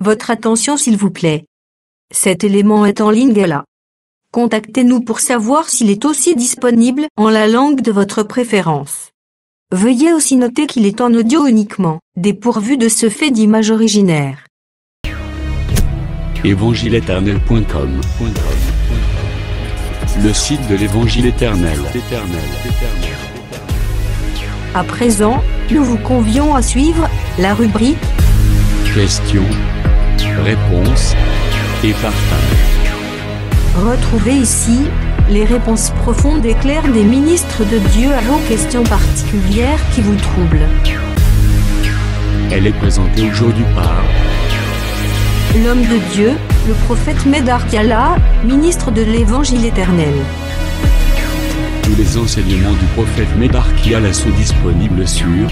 Votre attention s'il vous plaît. Cet élément est en ligne là. Contactez-nous pour savoir s'il est aussi disponible en la langue de votre préférence. Veuillez aussi noter qu'il est en audio uniquement, dépourvu de ce fait d'image originaire. Évangile-éternel.com, le site de l'Évangile éternel. À présent, nous vous convions à suivre la rubrique Questions, réponses et partage. Retrouvez ici les réponses profondes et claires des ministres de Dieu à vos questions particulières qui vous troublent. Elle est présentée aujourd'hui par L'homme de Dieu, le prophète Médard Kiala, ministre de l'Évangile éternel. Tous les enseignements du prophète Médard Kiala sont disponibles sur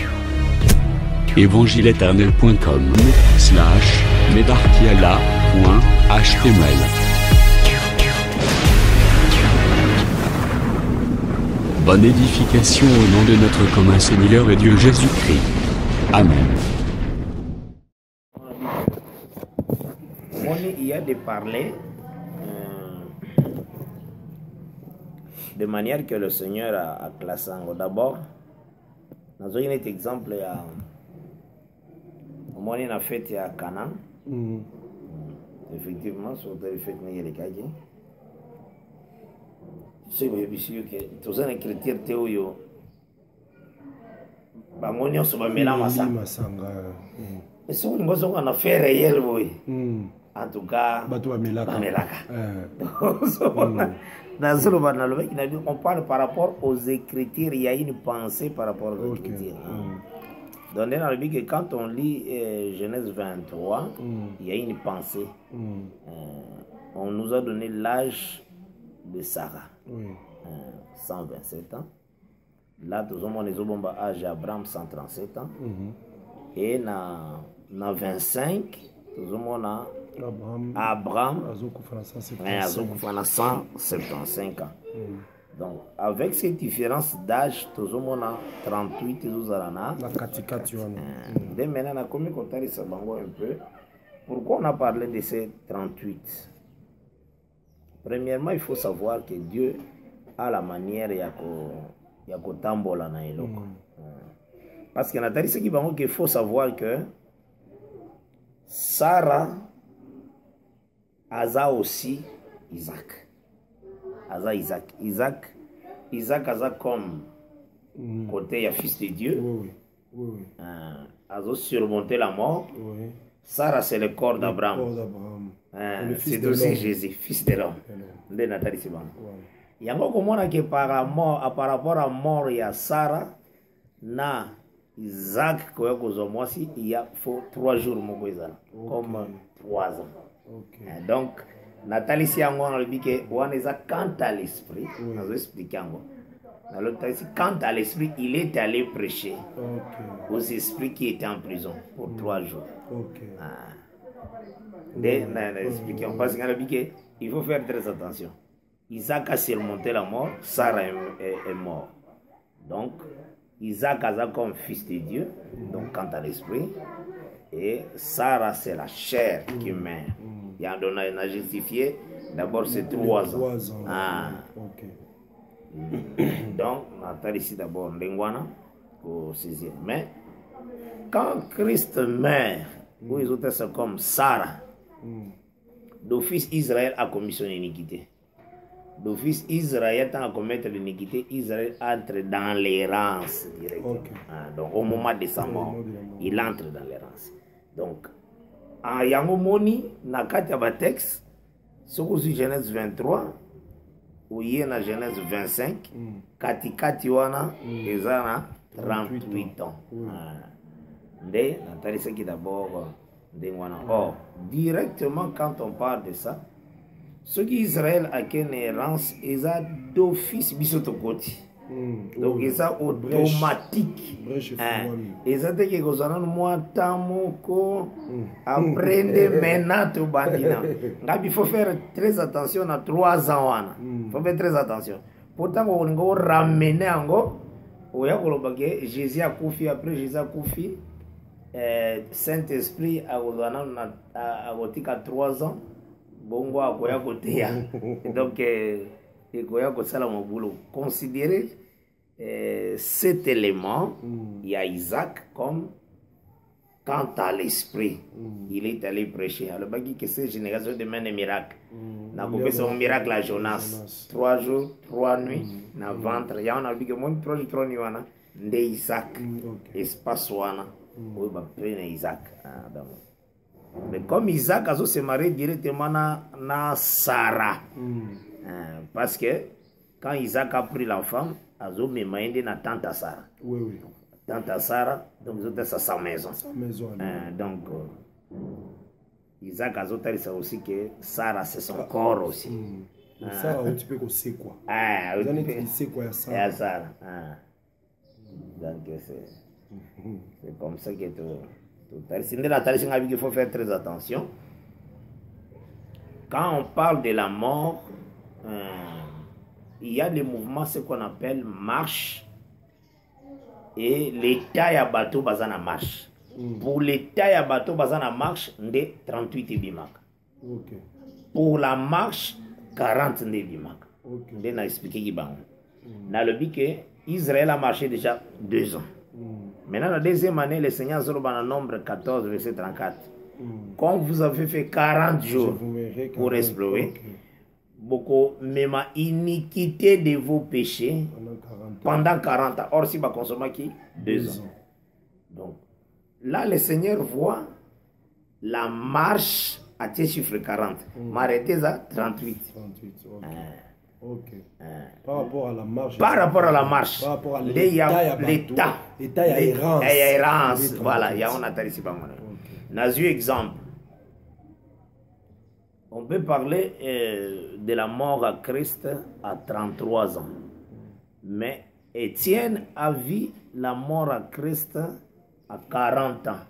évangile-éternel.com/médardkiala.html. Bonne édification au nom de notre commun Seigneur et Dieu Jésus-Christ. Amen. Il y a de parler de manière que le Seigneur a classé. D'abord, dans un exemple, on a fait à Canaan. Effectivement, sur le fait que les cas. C'est que tous les critères théoriques, on se va mettre et c'est une chose qu'on a fait réel, oui. En tout cas, on parle par rapport aux écritures, il y a une pensée par rapport aux écritures. Donc, dans le but que quand on lit Genèse 23, il y a une pensée. On nous a donné l'âge de Sarah, 127 ans. Là, tout le monde est au âge d'Abraham, 137 ans. Et dans 25, tout le monde a Abraham, 175 ans. Donc, avec cette différence d'âge, tout le monde a 38 ans. Dès maintenant, on a commis un peu. Pourquoi on a parlé de ces 38? Premièrement, il faut savoir que Dieu a la manière de tambola na eloko. Parce qu'il faut savoir que Sarah a aussi Isaac. Isaac a comme côté fils de Dieu. A surmonté la mort. Sarah, c'est le corps d'Abraham. C'est aussi Jésus, fils de l'homme. De Nathalie Siban. Il y a encore comment que par rapport à mort, il y a Sarah, na Isaac, il y a 3 jours, comme 3 ans. Donc, Nathalie Siban, on a dit que on est quant à l'esprit, on a expliqué. Quant à l'esprit, il est allé prêcher aux esprits qui étaient en prison pour 3 jours. Parce qu'on a dit qu'il faut faire très attention. Isaac a surmonté la mort, Sarah est mort. Donc, Isaac a comme fils de Dieu, donc quant à l'esprit, et Sarah c'est la chair qui meurt. Il a justifié, d'abord c'est 3 ans. Donc, on attend ici d'abord Lengwana au 6e. Mais, quand Christ meurt, où ils ont été comme Sarah, d'office Israël a commis l'iniquité. D'office Israël a commettre l'iniquité, Israël entre dans l'errance directement. Donc, au moment de sa mort, il entre dans l'errance. Donc, en Yangomoni, dans le texte, ce que c'est Genèse 23, ou il y a Genèse 25, Katikati wana, ils ont 38 ans. D'abord, or, directement quand on parle de ça, ce qu'Israël a une errance, ils ont d'office bisotokoti. Donc, ils ont automatique. Ils ont dit que vous avez moi tamoko apprendre maintenant bandina. Il faut faire très attention à 3 ans. Il faut faire très attention. Pourtant, on va ramener en go. Jésus a koufi, après Jésus a koufi. Saint-Esprit akotika 3 ans bongo akoya koteya donc ekoya kosala mobulu. Considérez cet élément, il y a Isaac comme quant à l'esprit, il est allé prêcher. Alors, que cette génération demande un miracle. N'a pas fait son miracle à Jonas. 3 jours, 3 nuits, na ventre. Il y a un avis que moi, 3 jours, 3 nuits, de Isaac. Espace wana. Oui, bah, prenne Isaac. Mais comme Isaac a se marié directement na Sarah. Parce que quand Isaac a pris l'enfant, Azo me maïndé na tante Sarah. Oui, oui. Tante Sarah, donc ils ont sa maison. Donc, Isaac a dit aussi que Sarah c'est son corps aussi. Sarah, tu peux c'est quoi? C'est quoi Sarah? Donc, c'est comme ça que tout. Il faut faire très attention. Quand on parle de la mort, il y a des mouvements, ce qu'on appelle marche. Et l'état ya bateau bazana marche. Pour l'état ya bateau bazana marche, de 38 bimak. Pour la marche, 40 bimak. Je vais expliquer qui bang. Dans le but que Israël a marché déjà 2 ans. Maintenant, la deuxième année, le Seigneur Zoroban en nombre 14, verset 34. Quand vous avez fait 40 jours pour explorer, beaucoup, mais ma iniquité de vos péchés pendant 40 ans. Or, si va consommer qui 2 ans. Donc, là, le Seigneur voit la marche à tes chiffres 40. M'arrêtez à 38. Par rapport à la marche. Par rapport à la marche. Par rapport à l'état. L'état. L'état errance. Voilà, il y a un atari ici. Nazu exemple. On peut parler de la mort à Christ à 33 ans. Mais Étienne a vu la mort à Christ à 40 ans.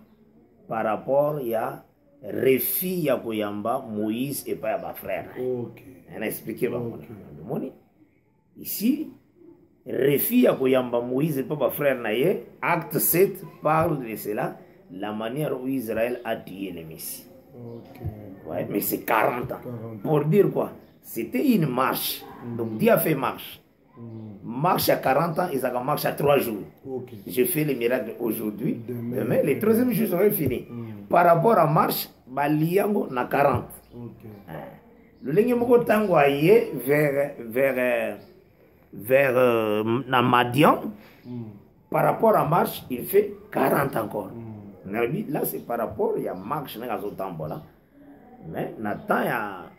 Par rapport à Réfi Yakoyamba, Moïse et pas à frère. On a expliqué. Ici, Réfi Yakoyamba, Moïse et pas frère. Acte 7 parle de cela, la manière où Israël a tué le Messie. Ouais, mais c'est 40 ans. Pour dire quoi? C'était une marche. Donc Dieu a fait marche. Marche à 40 ans, Isaac marche à 3 jours. Je fais le miracle aujourd'hui. Demain, les 3e jours seront finis. Par rapport à marche, Baliango na 40. Le ligne moko tango aye vers Madian. Par rapport à marche, il fait 40 encore. Là, c'est par rapport à marche na là. Mais Nathan a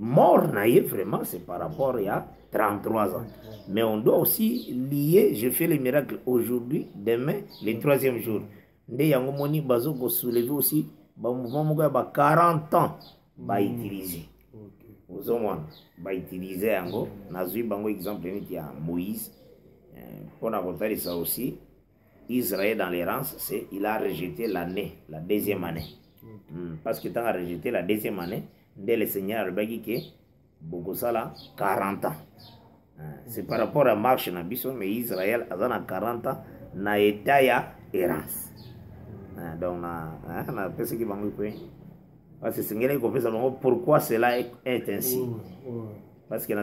mort vraiment, c'est par rapport à 33 ans. Mais on doit aussi lier, je fais le miracle aujourd'hui, demain, le 3e jour. Nde yango moni bazo ko soulever aussi, ba mouvement moga ba 40 ans ba utiliser. Aux hommes, ba utiliser yango, nazui bango exemple ni ya Moïse. Pour raconter ça aussi, Israël dans l'errance, c'est il a rejeté l'année, la 2e année. Parce que tant a rejeté la 2e année, dès le Seigneur a dit que Bogosala 40 ans. C'est par rapport à marche na biso, mais Israël a 40 ans na état ya errance. Donc na pese qui bango quoi. Parce que Seigneur comprend ça pourquoi cela est ainsi. Parce que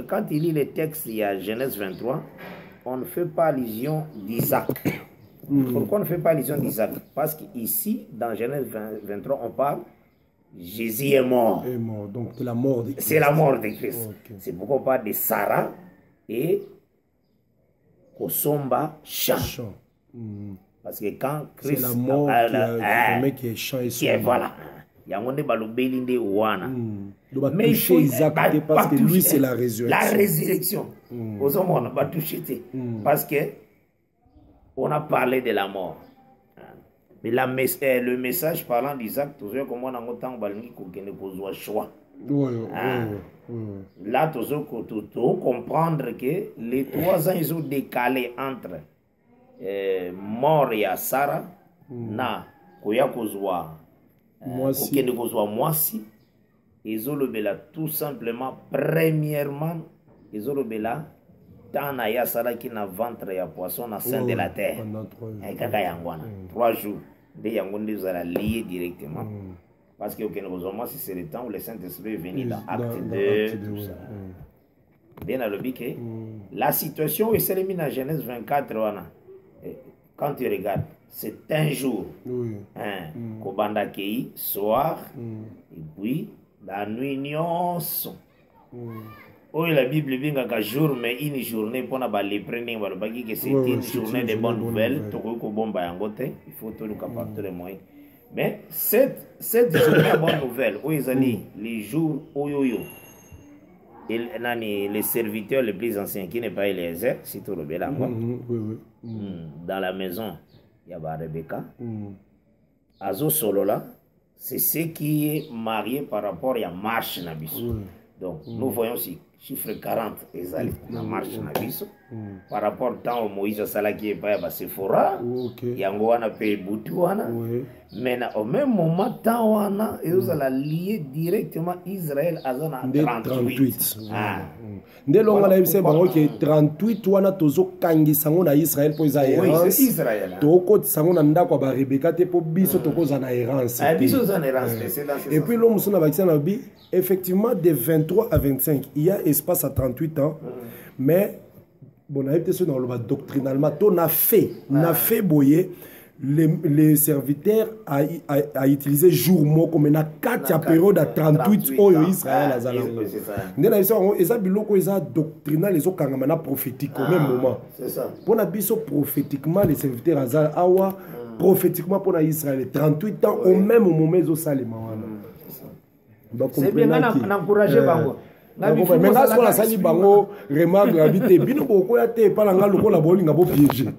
quand il lit les textes, il y a Genèse 23, on ne fait pas allusion d'Isaac. Pourquoi on ne fait pas allusion d'Isaac? Parce qu'ici, dans Genèse 23, on parle Jésus est mort. Donc c'est la mort de Christ. C'est la mort de Christ. C'est pourquoi on parle de Sarah et Kosomba Chant. Parce que quand Christ... C'est la mort qui est chant et son. Voilà. Il y a un balobelinde ouana. Mais il faut Isaac parce que lui c'est la résurrection. La résurrection. Aux hommes on va toucher. Parce que on a parlé de la mort. Mais le message parlant d'Isaac, toujours comme on a autant balmi qu'on a choix. Là, toujours comprendre que les 3 ans ils ont décalé entre mort et Sarah, na koya kozwa moisi, ils ont le bela tout simplement. Premièrement, ils ont le bela tant na Sarah qui na ventre ya poisson na sein de la terre. 3 jours. Dès Yangonde, vous allez lier directement. Parce que c'est le temps où le Saint-Esprit est venu dans Acte 2, tout ça. Bien à l'objet, la situation où c'est mis dans Genèse 24, quand tu regardes, c'est un jour. Kobanda Kei, soir, et puis la nuit, nyonso. Oh, la Bible dit qu'un jour, mais une journée pour les prendre, c'est une journée de bonnes nouvelles. Il faut tout le capter les moyens. Mais cette journée de bonnes nouvelles, où ils allaient les jours, les serviteurs les plus anciens, qui n'est pas Eliezer, c'est tout le bel dans la maison, il y a Rebecca. Azo Solola, c'est ce qui est marié par rapport à Marche Nabiso. Donc, nous voyons aussi chiffre 40 ezali na marche na biso par rapport au temps où Moïse asalaki epai ya Sephora yango wana pe butu wana mais au même moment temps wana ezala lié directement Israël azana 38 nde longa na yebisa bango ke 38 wana tozokangisa ngo na Israël po eza errance tokotisa ngo na ndako ya Rebeka te po biso tokoza na errance et puis l'homme sona bakisa na bi effectivement de 23 à 25 il y a espace à 38 ans mais bon a été sur dans le doctrinalement on a fait boyer les serviteurs a utilisé jour mot comme na 4 période à 38 oyo Israël azala ndena biso eza biloko eza doctrinal les okangama na prophétique au même moment c'est ça pour na biso prophétiquement les serviteurs azala awa prophétiquement pour Israël 38 ans au même moment ezo salema wana c'est bien encourager bango mais là sur la sali bango remarque habité bino boko ya te pa nga lokola bolinga bo piéger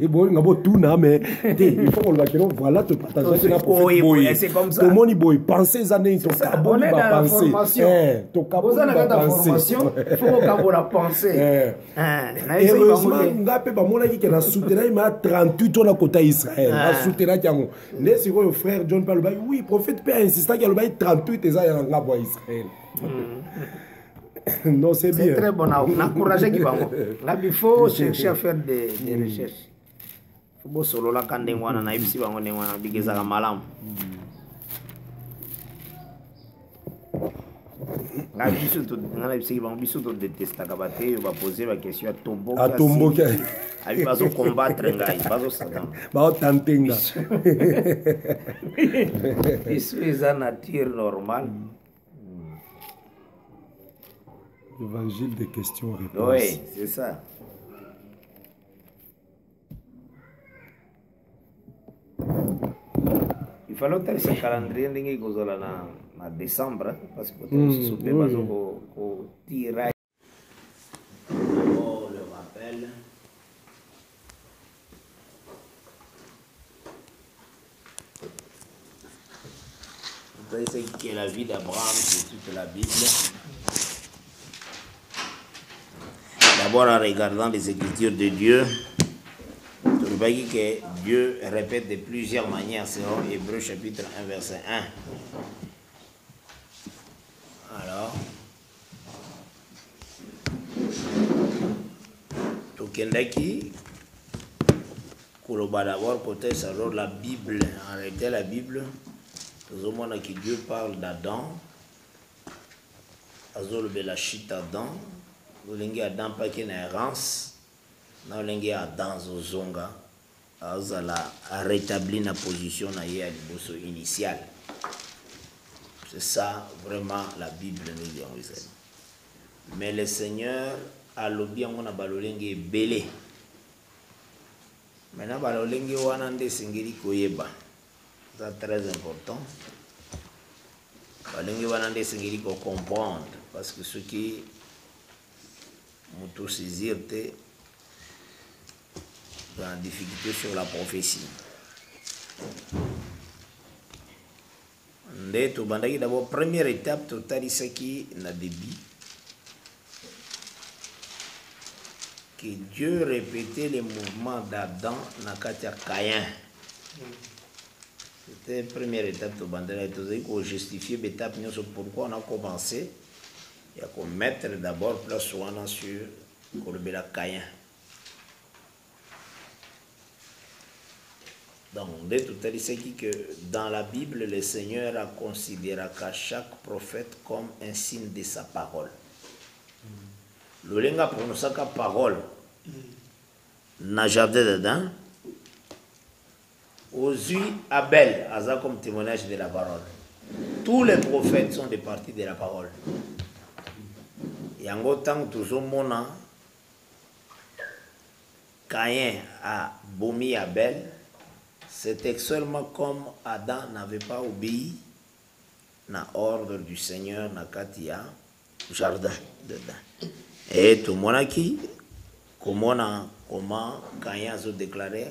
bolinga bo tuna mais il faut qu'on le dire voilà te partager la prophète c'est comme ça tout monde boy penser ça n'est to kaboli ba penser to kaboli ba penser faut qu'on la penser heureusement ngape ba mona ki na soutenir il m'a 38 ans à côté Israël na soutenir yango les siko frère John Paul bay oui prophète peut insister qu'il bay 38 eza ya nga bo Israël. Non, c'est bien. C'est très bon. On encourage qui va. Là, il faut chercher à faire des recherches. Il faut solo la quand on a ici on a bigeza la malam. Là, biso to détesta kabate, on va poser la question à Tombo. À Tombo qui va se combattre ngai, va se Satan. Ba tantenga. Isso est nature normale. Évangile des questions-réponses. Oui, c'est ça. Il fallait faire ce calendrier en décembre, parce que tout ce qu'on tire. D'abord, le rappel. Vous savez ce qu'est la vie d'Abraham, c'est toute la Bible. D'abord en regardant les Écritures de Dieu, tu vois que Dieu répète de plusieurs manières selon Hébreux chapitre 1 verset 1. Alors, Tokendaki, Koloba d'abord côté alors la Bible, en réalité la Bible, tout le monde qui Dieu parle d'Adam, Azol Belachit Adam. Olingi Adam pas qui n'a errance, na olingi Adam zozonga, azala a rétabli la position na yé à l'imboso initial. C'est ça vraiment la Bible nous dit en Israël. Mais le Seigneur a lobby en a balolingi belé. Maintenant balolingi wanande singiri koyeba. C'est très important. Balolingi wanande singiri ko comprendre parce que ce qui Moutou saisir dans difficulté sur la prophétie. D'abord, première étape, total qui n'a débit que Dieu répétait les mouvements d'Adam dans Katia Caïn. C'était la première étape de Bandela. Il faut justifier l'étape pourquoi on a commencé. Il y a qu'on mettre d'abord place sur Kolobela Caïn. Donc, de tout à dit que dans la Bible, le Seigneur a considéré qu'à chaque prophète comme un signe de sa parole. L'olenga prononce sa parole. N'a jamais dedans. Aux yeux Abel, Aza comme témoignage de la parole. Tous les prophètes sont des parties de la parole. Et en autant toujours mon an, Caïn a bomi Abel, c'était seulement comme Adam n'avait pas obéi à l'ordre du Seigneur, na katia jardin dedans. Et tout le monde qui, comment Caïn a déclaré,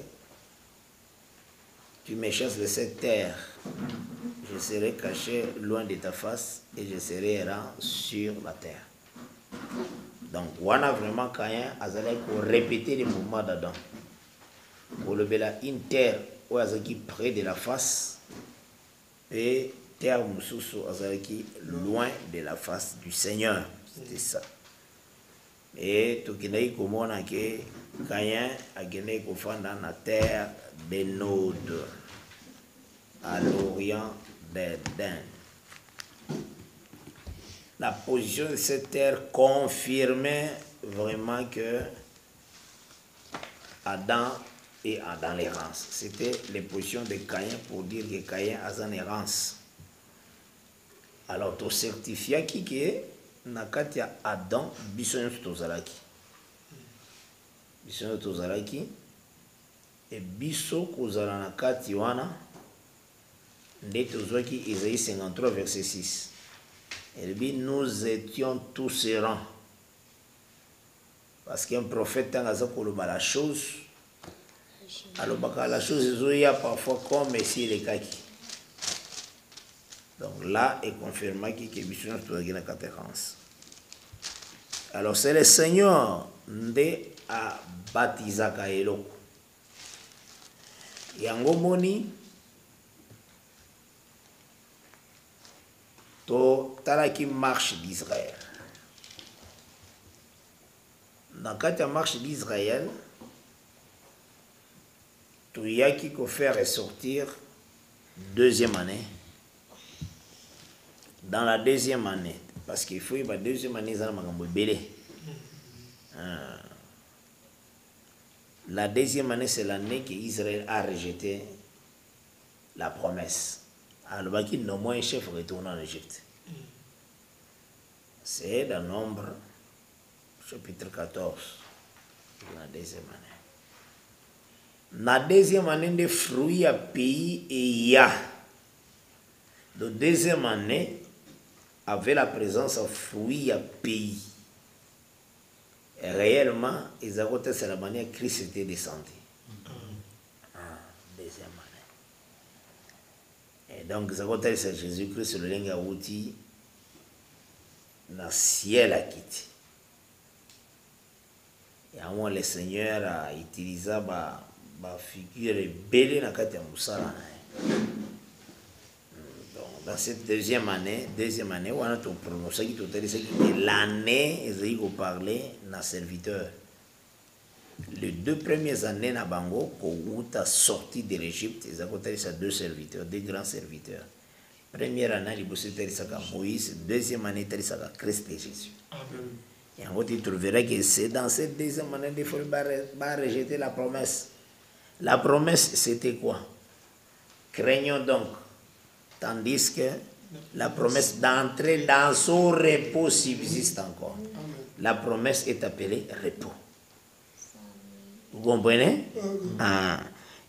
tu me chasses de cette terre, je serai caché loin de ta face et je serai errant sur la terre. Donc, on a vraiment Caïn a répété les mouvements d'Adam. Pour le bel une terre où il près de la face et terre moussoussou qui loin de la face du Seigneur. C'était ça. Et tout le monde comment on a que Caïn a gagné dans la terre de Nod, à l'orient d'Éden. La position de cette terre confirmait vraiment que Adam est dans l'errance. C'était les positions de Caïn pour dire que Caïn a dans l'errance. Alors, tu certifies qui est Nakatia Adam, Bisson Tozalaki. Bisson Tozalaki. Et Bisso Kozala Nakati Wana. Ndetozwaki Isaïe 53, verset 6. Elle dit, nous étions tous errants. Parce qu'un prophète, quand il a la chose, alors la chose, il y a parfois comme si les kaki. Donc là, il confirme qu'il y a une catérance. Alors c'est le Seigneur qui a baptisé Kaelo. Yango moni, talaki marche d'Israël. Dans la marche d'Israël, il y a qui peut faire ressortir deuxième année. Dans la deuxième année, parce qu'il faut la deuxième année, la deuxième année, c'est l'année qu'Israël a rejeté la promesse. Alors, il y a un chef retourne en Égypte. C'est dans Nombre, chapitre 14, la deuxième année. La deuxième année, des fruits à pays et il y a. La deuxième année, avec la présence de fruits à pays. Et réellement, ils ont c'est la manière que Christ était descendu. Deuxième année. Et donc, ils ont c'est Jésus-Christ, le linga outil, dans le ciel à quitter. Et à moi, le Seigneur a utilisé ma figure belle dans la Moussala. Dans cette deuxième année, on a prononcé que l'année, ils ont parlé dans serviteur. Les 2 premières années, dans Bango, quand a sorti de l'Égypte, ils ont parlé de 2 serviteurs, 2 grands serviteurs. Première année, ils ont parlé de Moïse, deuxième année, ils ont parlé de Christ et Jésus. Et en gros, tu trouveras que c'est dans cette deuxième année qu'il faut rejeter la promesse. La promesse, c'était quoi? Craignons donc. Tandis que la promesse d'entrer dans son repos subsiste encore. La promesse est appelée repos. Vous comprenez?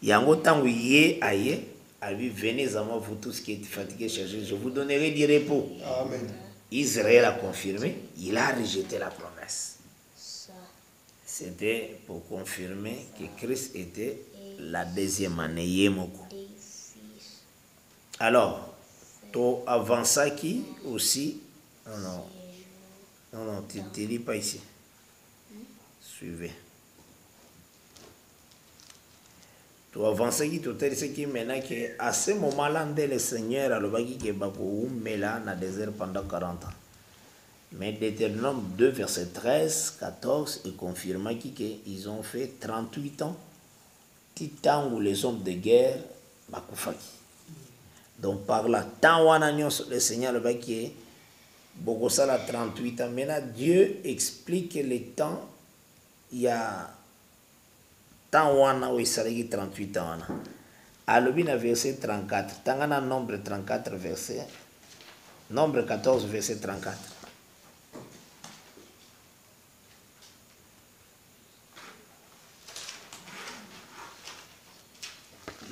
Il y a un temps où il est ailleurs, à lui, venez à moi, vous tous qui êtes fatigués, chargés, je vous donnerai du repos. Amen. Israël a confirmé, il a rejeté la promesse. C'était pour confirmer que Christ était la deuxième année. Yemoko. Alors, tu avances qui aussi. Non, tu ne lis pas ici. Suivez. Tu avances qui, tu te dis qui maintenant qu'à ce moment-là, le Seigneur a le bagi qui est bakou, mais là, dans le désert pendant 40 ans. Mais Deutéronome 2, verset 13, 14, il confirme qu'ils ont fait 38 ans tant où les hommes de guerre bakufaki. Donc par là, tant le Seigneur le qui Bogosala 38 ans. Maintenant, Dieu explique les temps. Il y a tant où il s'agit 38 ans. Alobina verset 34. Tangana nombre 34 verset. Nombre 14 verset 34.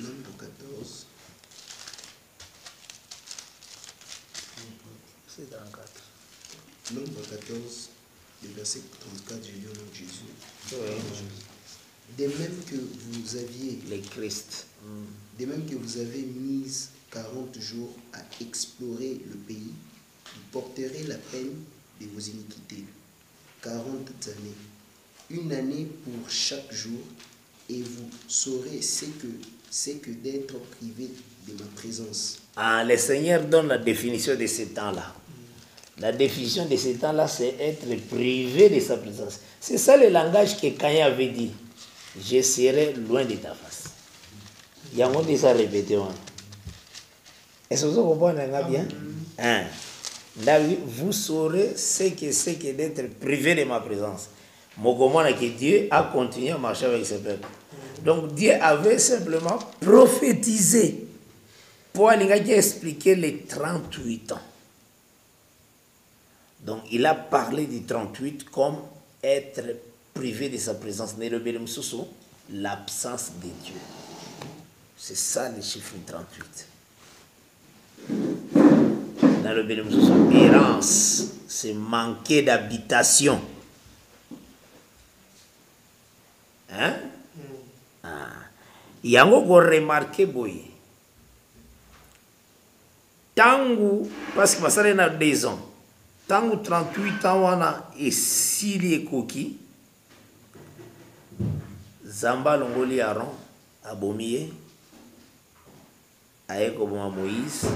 Nombre 14. C'est 34. Nombre 14, le verset 34, je lis au nom de Jésus. Oui. De même que vous aviez les Christ. De même que vous avez mis 40 jours à explorer le pays, vous porterez la peine de vos iniquités. 40 années. Une année pour chaque jour, et vous saurez ce que d'être privé de ma présence. Ah, le Seigneur donne la définition de ce temps-là. La définition de ce temps-là, c'est être privé de sa présence. C'est ça le langage que Caïn avait dit. Je serai loin de ta face. Il y a un mot de ça répété. Est-ce que vous comprenez bien? Hein? Vous saurez ce que c'est que d'être privé de ma présence. Mokomana que Dieu a continué à marcher avec ses peuples. Donc Dieu avait simplement prophétisé pour aller expliquer les 38 ans. Donc il a parlé du 38 comme être privé de sa présence. L'absence de Dieu. C'est ça le chiffre 38. Dans le Bénémoussousou, errance, c'est manquer d'habitation. Hein? Il y a encore remarqué, boy. Tangu, parce que ça a 2 ans. Tangu 38 ans, on a essayé Koki. Zamba Longoli Aaron, Abomie, Aekoboma Moïse,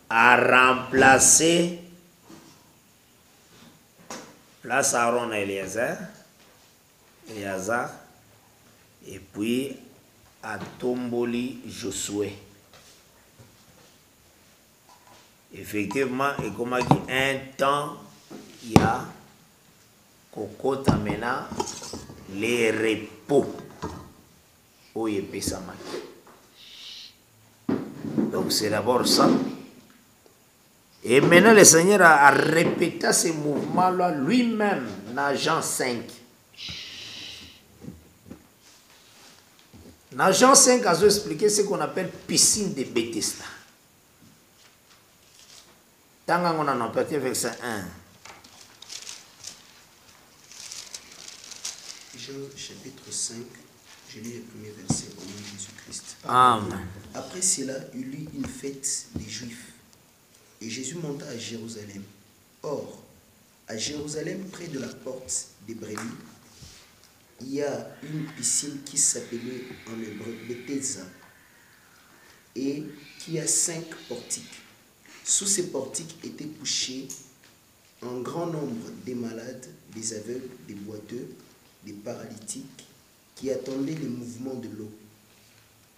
a remplacé place Aaron Eliezer, et puis à Tomboli Josué. Effectivement, et comme a dit, un temps, il y a Coco Tamena, les repos. Donc c'est d'abord ça. Et maintenant le Seigneur a répété ce mouvement-là lui-même dans Jean 5. Dans Jean 5, a expliqué ce qu'on appelle piscine de Bethesda. Tant qu'on a emprunté verset 1. Jean chapitre 5, je lis le premier verset au nom de Jésus-Christ. Amen. Après cela, il y eut une fête des Juifs, et Jésus monta à Jérusalem. Or, à Jérusalem, près de la porte des Brebis, il y a une piscine qui s'appelait en hébreu Bethesda, et qui a 5 portiques. Sous ces portiques étaient couchés un grand nombre des malades, des aveugles, des boiteux, des paralytiques, qui attendaient le mouvement de l'eau.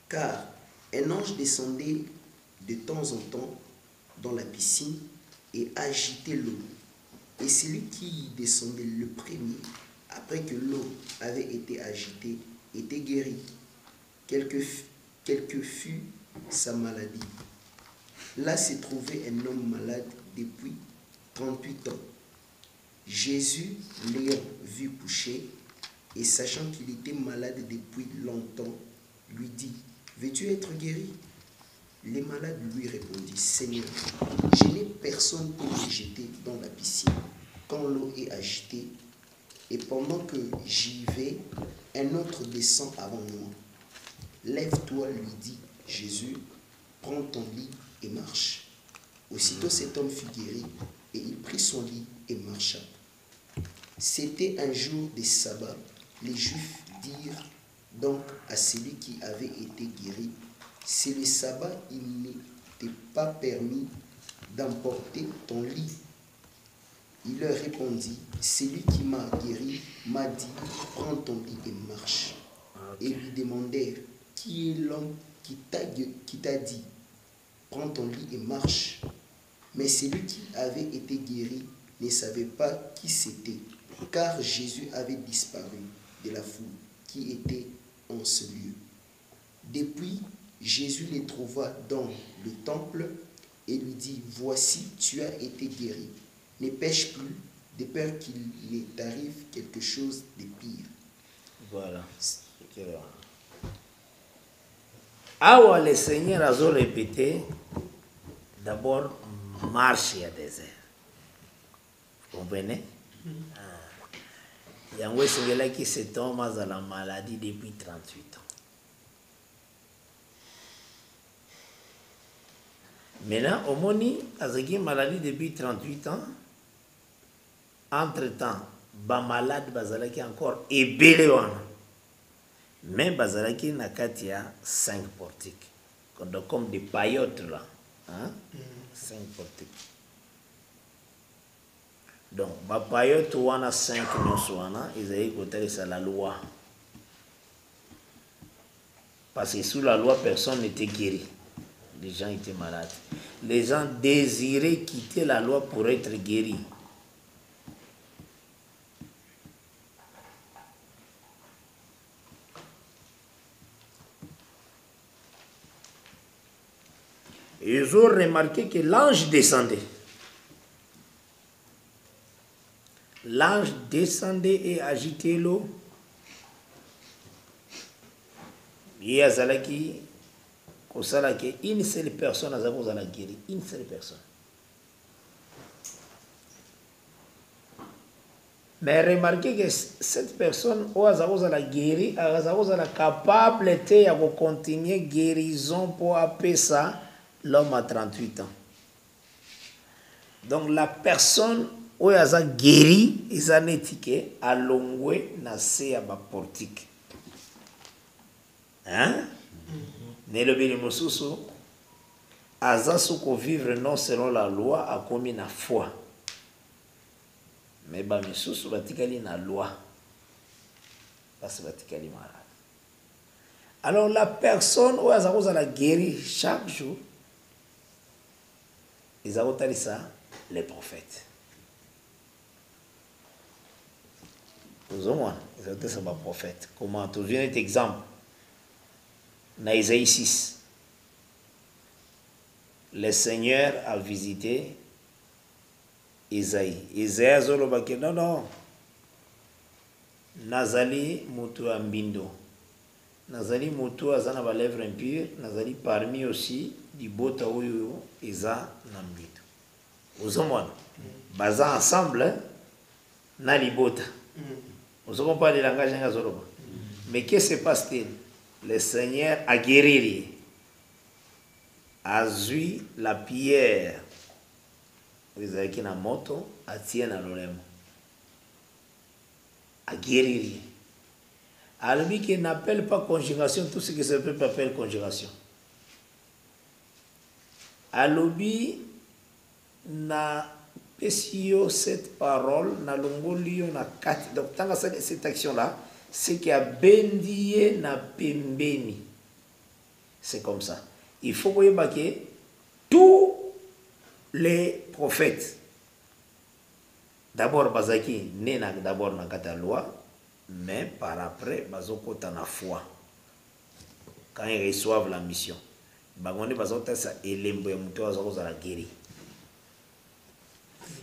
Car un ange descendait de temps en temps dans la piscine et agitait l'eau. Et celui qui y descendait le premier, après que l'eau avait été agitée, était guéri, quelle que fût sa maladie. Là se trouvait un homme malade depuis 38 ans. Jésus, l'ayant vu couché, et sachant qu'il était malade depuis longtemps, lui dit, « Veux-tu être guéri ?» Les malades lui répondit, « Seigneur, je n'ai personne pour me jeter dans la piscine quand l'eau est agitée, et pendant que j'y vais, un autre descend avant moi. Lève-toi, lui dit Jésus, prends ton lit et marche. » Aussitôt cet homme fut guéri, et il prit son lit et marcha. C'était un jour de sabbat. Les Juifs dirent donc à celui qui avait été guéri, « C'est le sabbat, il n'était pas permis d'emporter ton lit. » Il leur répondit, « Celui qui m'a guéri m'a dit, prends ton lit et marche. » et lui demandèrent, qui est l'homme qui t'a dit, prends ton lit et marche. Mais celui qui avait été guéri ne savait pas qui c'était, car Jésus avait disparu de la foule qui était en ce lieu. Depuis, Jésus les trouva dans le temple et lui dit, voici, tu as été guéri. Ne pêche plus, de peur qu'il t'arrive quelque chose de pire. Voilà. Ah, le Seigneur a répété, d'abord, marche à désert. Vous comprenez? Il y a un Seigneur qui se tombe dans la maladie depuis 38 ans. Maintenant, au Moni, avec une maladie depuis 38 ans, entre-temps, ba malade bazalaki encore ebele wana. Mais bazalaki nakatia 5 portiques. Comme des paillotes là. Hein? 5 portiques. Donc, ba paillote wana 5 nyonso wana, ils avaient côté ça la loi. Parce que sous la loi, personne n'était guéri. Les gens étaient malades. Les gens désiraient quitter la loi pour être guéris. Ils ont remarqué que l'ange descendait. L'ange descendait et agitait l'eau. Il y a une seule personne a guéri. Une seule personne. Mais remarquez que cette personne, où elle a guéri, elle est capable de continuer guérison pour appeler ça. L'homme a 38 ans. Donc la personne où elle a guéri, ils ont étiqueté à l'ongoué nassé à ma portique. Hein? Mais le bénémoussousou, Azasuko vivre non selon la loi a commis la foi. Mais Bamissoussou batikali na loi. Parce que batikali malade. Alors la personne où elle a guéri chaque jour, ils ont dit ça, les prophètes. Vous au moins, ils ont dit ça, les prophètes. Comment? Tu viens d'un exemple. Dans Isaïe 6, le Seigneur a visité Isaïe. Isaïe a dit non, non. Nazali mutu ambindo. Nazali mutu azana ba lèvres impures. Nazali parmi aussi du bota oyo eza nambido. Vous comprenez? Baza ensemble na libota. Vous comprenez le langage ngazoloba. Mais qu'est-ce qui se passe-t-il? Le Seigneur a guéri. A zui la pierre. Vous avez qui na moto a tient na lolemo. A guéri. Alors lui qui n'appelle pas conjugation, tout ce que ce peuple appelle conjugation. Alobi na pesio cette parole na longolio na kat. Donc tant que cette action là, c'est qu'il y a bendié na pembeni. C'est comme ça. Il faut que tous les prophètes, d'abord bazaki né d'abord na kata loi, mais par après bazoko na foi. Quand ils reçoivent la mission, bagoni bazota ça elembo ya muto azoko za la guéri.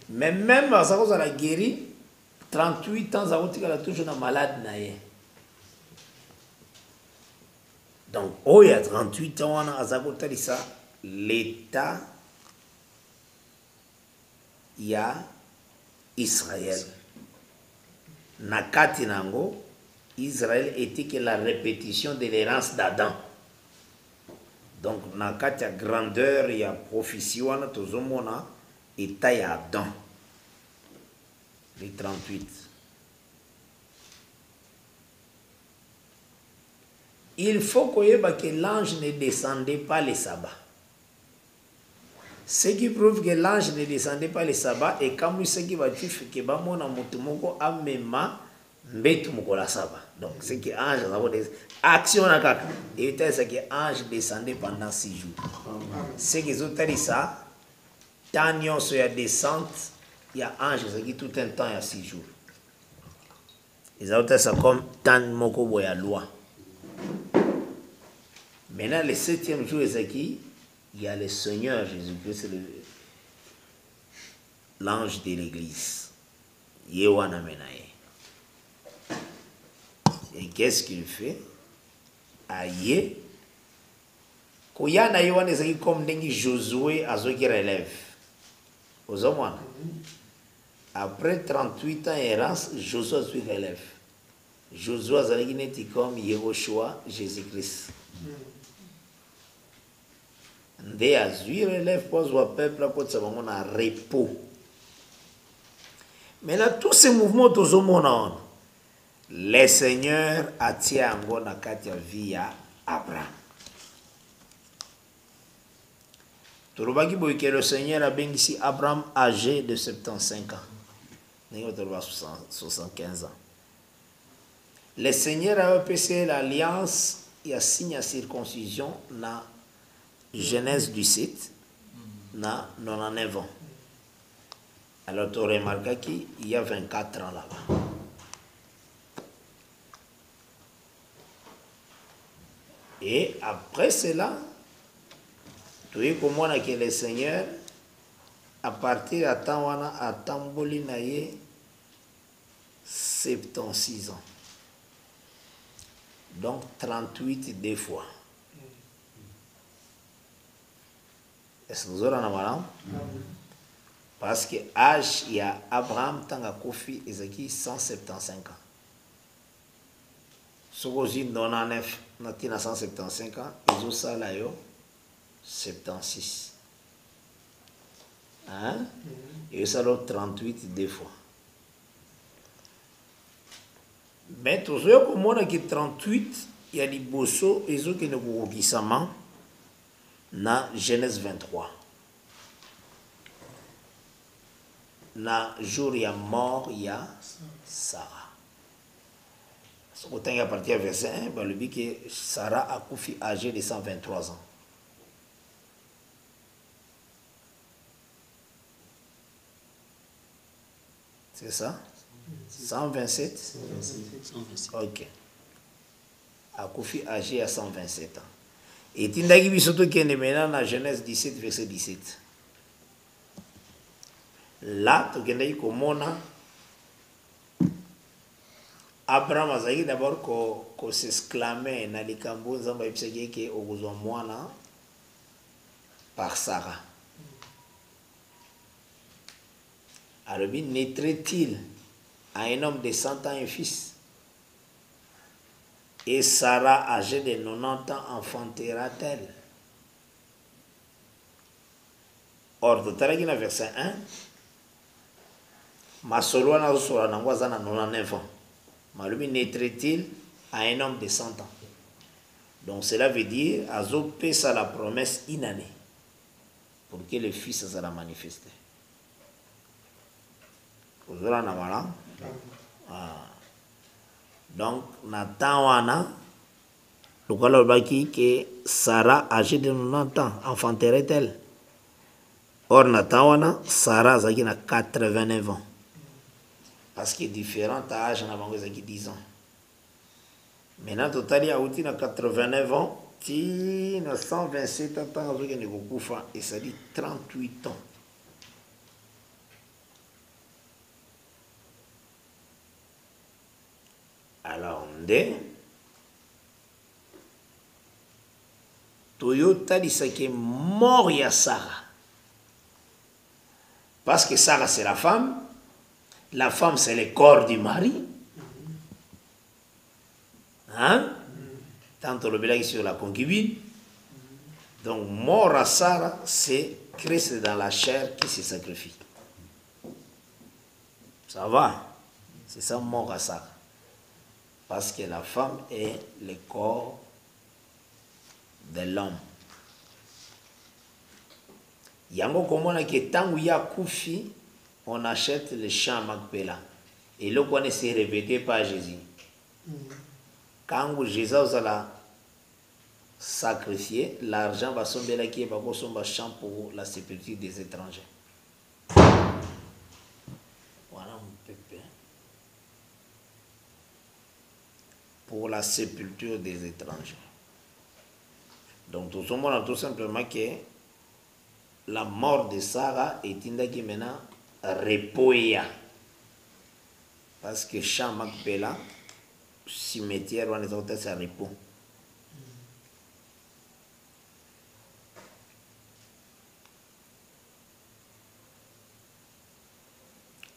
Mais même azoko za la guéri, 38 ans azoko la toujours na malade na ye. Donc, oh, il y a 38 ans, on a ça, l'État, il y a Israël. Nakati nango, Israël était que la répétition de l'errance d'Adam. Donc, nakati a grandeur, il y a prophétie, on a toujours mona, État y a Adam. Les 38. Il faut que l'ange ne descendait pas le sabbat. Ce qui prouve que l'ange ne descendait pas le sabbat, et comme ce qui va dire que mon amour a même mbetu mukola saba. Donc c'est que ange a des actions na kaka. Et c'est que ange descendait pendant 6 jours. C'est que autres ça tant sur la descente, il y a ange qui tout un temps il y a 6 jours. Ils ont ça comme tant moko boya loi. Maintenant le 7e jour il y a le Seigneur Jésus-Christ, c'est l'ange de l'église. Yewana menaye. Et qu'est-ce qu'il fait? Aïe. Koyana Yewana c'est comme dengi Josué azo qui relève. Aux hommes. Après 38 ans errance, Josué se relève. Josué est comme Yehoshua Jésus-Christ. Ndé azui relève pour le peuple pour que ça va repos. Mais là tous ces mouvements tous au monde, le Seigneur attire en na katia via Abraham. Tout le que le Seigneur a béni ici Abraham âgé de 75 ans. 75 ans. Le Seigneur a passé l'alliance et a signé la circoncision dans Genèse 17, dans 99 ans. Alors tu remarques qu'il y a 24 ans là-bas. Et après cela, tu vois comment que le Seigneur, à partir de temps où a tamboli naye 76 ans. Donc 38 deux fois. Est-ce que vous avez un parce que l'âge, il y a Abraham, Tanga Kofi, Ezeki, 175 ans. Si vous avez 99, 175 ans, ils ont ça là, 76. Hein? Et ça là 38 deux fois. Mais tout ça, comme on a 38, il y a des bossos, ils ont qui ne dans Genèse 23. Dans le jour il y a mort, il y a Sarah. Autant il y a parti à verset 1, le dit que Sarah a couché âgée de 123 ans. C'est ça? 127? Ok. A couché âgée à 127 ans. Et Tindagi Bisoto qui est maintenant dans Genèse 17, verset 17. Là, tu as comme Abraham a dit d'abord qu'on s'exclamait dans les cambos, on va dire qu'on a besoin par Sarah. Alors, naîtrait-il à un homme de 100 ans un fils? Et Sarah, âgée de 90 ans, enfantera-t-elle? Or, dans le verset 1, ma solwana sur la nangoisa na 99 ans. Malumi naîtrait-il à un homme de 100 ans? Donc cela veut dire Azo pesa la promesse inanée pour que le fils sera manifesté. Vous avez donc Nathan wana le baki que Sarah âgée de 90 ans enfanterait-elle? Or Nathan wana Sarah zaki na 89 ans. Parce qu'il y a différents âges dans la 10 ans. Maintenant, total, il y a 89 ans, il y a 127 ans, et ça dit 38 ans. Alors, on dit, Toyota dit que mort il y a Sarah. Parce que Sarah, c'est la femme. La femme, c'est le corps du mari. Hein? Tant le bélag sur la concubine. Donc, mort à Sarah, c'est Christ dans la chair qui se sacrifie. Ça va? C'est ça, mort à Sarah. Parce que la femme est le corps de l'homme. Yango komona ke tangu ya kufi, on achète le champ Makpela. Et le qu'on s'est répété par Jésus. Quand Jésus a sacrifié, l'argent va tomber là qui va somber champ pour la sépulture des étrangers. Voilà mon pépé. Pour la sépulture des étrangers. Donc tout le monde a tout simplement que la mort de Sarah est qui maintenant repoya. Parce que champ Macpela, cimetière, on est en train de repos.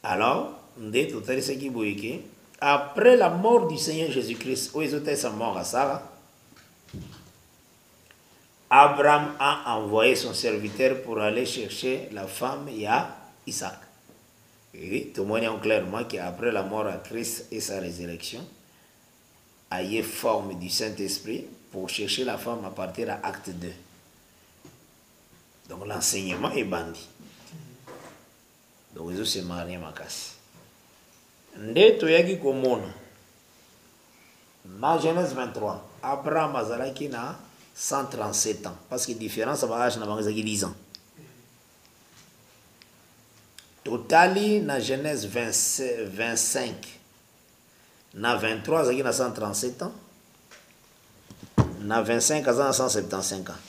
Alors, après la mort du Seigneur Jésus-Christ, où ils étaient sa mort à Sarah, Abraham a envoyé son serviteur pour aller chercher la femme et à Isaac. Et témoignons clairement qu'après la mort à Christ et sa résurrection, a eu forme du Saint-Esprit pour chercher la femme à partir de Acte 2. Donc l'enseignement est bandit. Donc ils se marient ma casse. Nde toyaki komona na Genèse 23, Abraham azalaki na 137 ans parce que différence va âge na bangazaki 10 ans. Totali na Genèse 25 na 23 azalaki na 137 ans. Na 25 azana 175 ans.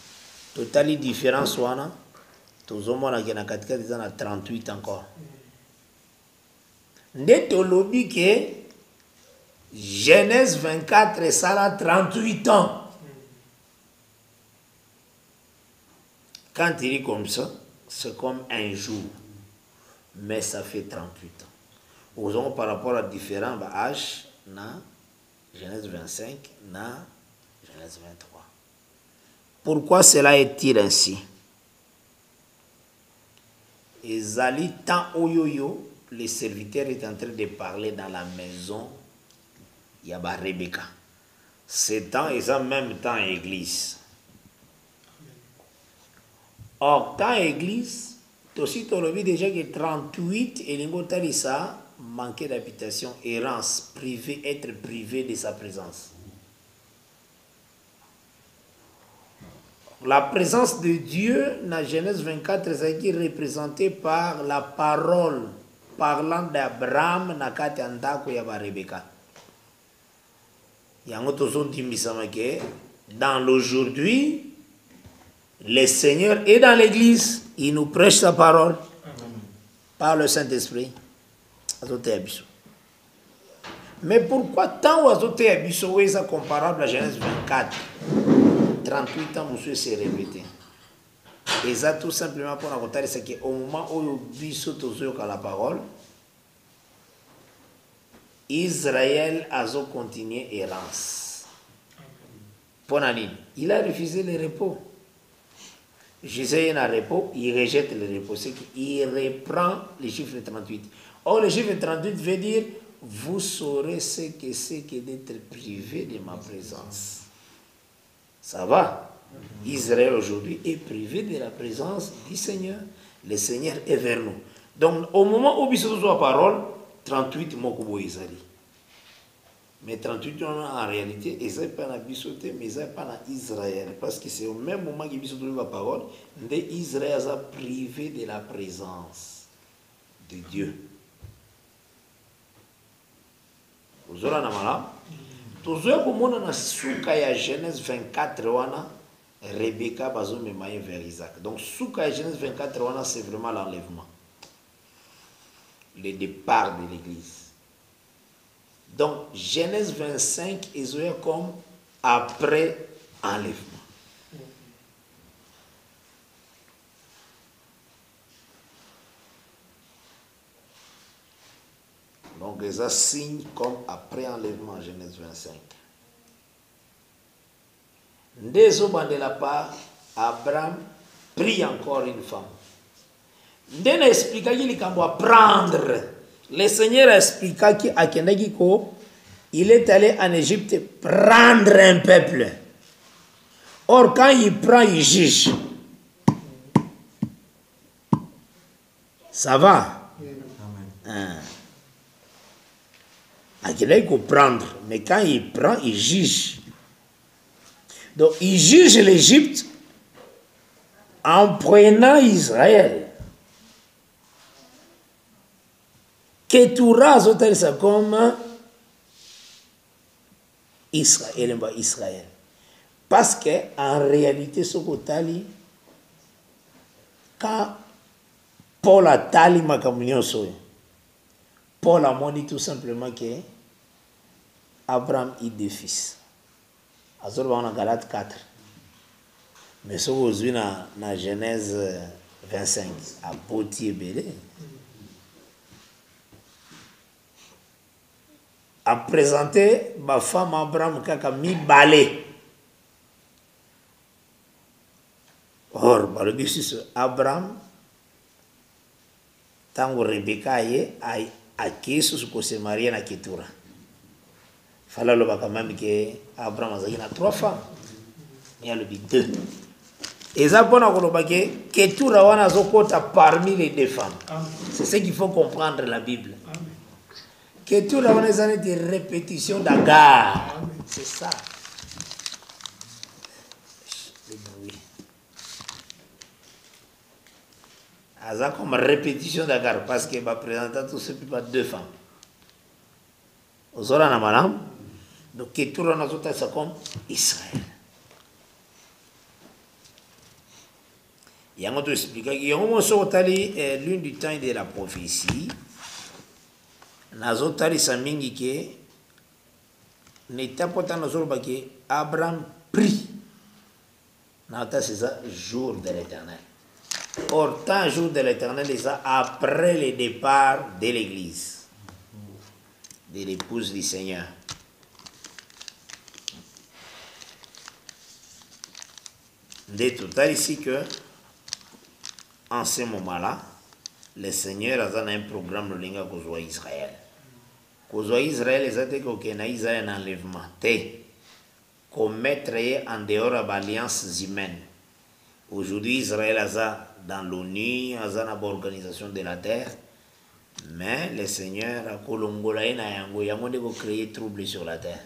Totali différence wana tozomona ki na katikati za na 38 encore. Nde tolobi que Genèse 24 ça a 38 ans. Quand il est comme ça, c'est comme un jour. Mais ça fait 38 ans. Osons par rapport à différents âges, na Genèse 25, na Genèse 23. Pourquoi cela est-il ainsi? Et Zali, tant oyoyo, les serviteurs est en train de parler dans la maison, il y a Rebecca. C'est temps et en même temps église. Or, tant église, aussi tu as vu déjà que 38 et l'ingotalisation manquait d'habitation, errance, privé, être privé de sa présence. La présence de Dieu dans Genèse 24 est représentée par la parole parlant d'Abraham nakati andako ya Rebecca. Dans l'aujourd'hui, le Seigneur est dans l'église, il nous prêche sa parole par le Saint-Esprit. Mais pourquoi tant azoté abisso est comparable à Genèse 24? 38 ans, monsieur s'est répété. Et ça tout simplement pour raconter, c'est qu'au moment où biso tozo la parole, Israël a continué errance. Il a refusé le repos. Jésus est en repos, il rejette le repos. C'est qu'il reprend le chiffre 38. Or, le chiffre 38 veut dire vous saurez ce que c'est que d'être privé de ma présence. Ça va? Israël aujourd'hui est privé de la présence du Seigneur. Le Seigneur est vers nous. Donc, au moment où il se trouve la parole, 38 mokubo Israël. Mais 38 en réalité, ils n'ont pas bisoté, mais ils n'ont pas Israël. Parce que c'est au même moment qu'il se trouve la parole, Israël a privé de la présence de Dieu. Vous avez toujours comme on a souka ya Genèse 24 wana Rebecca bazo memaye vers Isaac. Donc souka ya Genèse 24 wana c'est vraiment l'enlèvement. Le départ de l'église. Donc Genèse 25 est comme après enlèvement. Donc, ça signe comme après enlèvement, Genèse 25. Dès au moment de la part, Abraham prie encore une femme. Dès qu'il explique qu'il doit prendre, le Seigneur expliqua qu'il est allé en Égypte prendre un peuple. Or, quand il prend, il juge. Ça va? Amen. il faut prendre, mais quand il prend, il juge. Donc il juge l'Égypte en prenant Israël. Ketura zotel ça comme Israël. Parce que en réalité ce que quand Paul a tali makamnyo so, Paul a dit tout simplement que Abraham a deux fils. Azor va en Galate 4. Mais ce que vous avez dans Genèse 25, à Boti et Bélé, a présenté ma femme Abraham kaka mi balé. Or, Abraham, tant que Rebecca a kisu ce que se marié na Ketura. Fallait le quand même que Abraham a 3 femmes. Il y a le 2. Et ça bon à que Ketura wana zokota parmi les 2 femmes. C'est ce qu'il faut comprendre la Bible. Ketura wana zane des répétitions d'Agar. C'est ça. Le bruit. Ça comme répétition d'Agar parce qu'il va présenter tout ce qui va 2 femmes. Aux oranges madame. Donc Ketura wana zota ça comme Israël. Il y a un autre explication. Il y a un moment l'une du temps de la prophétie. Nazotali samingi ke n'était pas tant que Abraham prie. Nata c'est ça jour de l'Éternel. Or tant jour de l'Éternel c'est ça après le départ de l'Église, de l'épouse du Seigneur. De tout à ici que en ce moment-là, le Seigneur a un programme de linga kozwa Israël. Kozwa Israël ezate ko kena Israël en enlèvement. Commettre en dehors de l'alliance humaine. Aujourd'hui Israël a dans l'ONU, a dans l'organisation de la terre, mais le Seigneur a kolongola na yango yango de créer trouble sur la terre.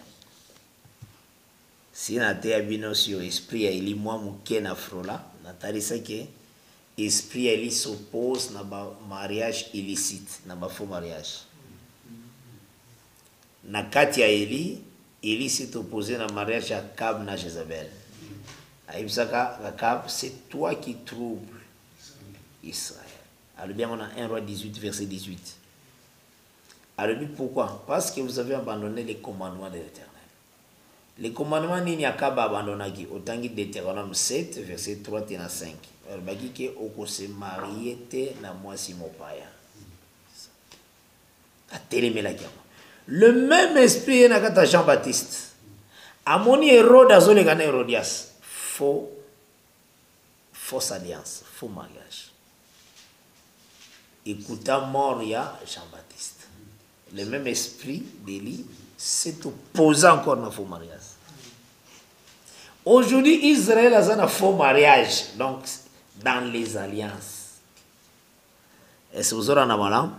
Si na te abino sur esprit ya ili moi muke na frola, na tarisa ke esprit il s'oppose à un mariage illicite, à un faux mariage. Na Katia Eli s'est opposé à un mariage à Akab na Jézabel. Aïbsaka, Akab, c'est toi qui troubles Israël. Alors bien, on a 1 roi 18, verset 18. Alors pourquoi? Parce que vous avez abandonné les commandements de l'Éternel. Les commandements nini Akab abandonné autant que Deutéronome 7, verset 3 et 5. Baki oko se marié te na mwasi mopaya. Le même esprit na kata Jean-Baptiste. Amoni Hérode azole gana Hérodias. Fausse alliance, faux mariage. Écouta mort ya Jean-Baptiste. Le même esprit d'Élie s'est opposé encore na faux mariage. Aujourd'hui Israël a un faux mariage. Donc dans les alliances. Et c'est vous aurez en avant,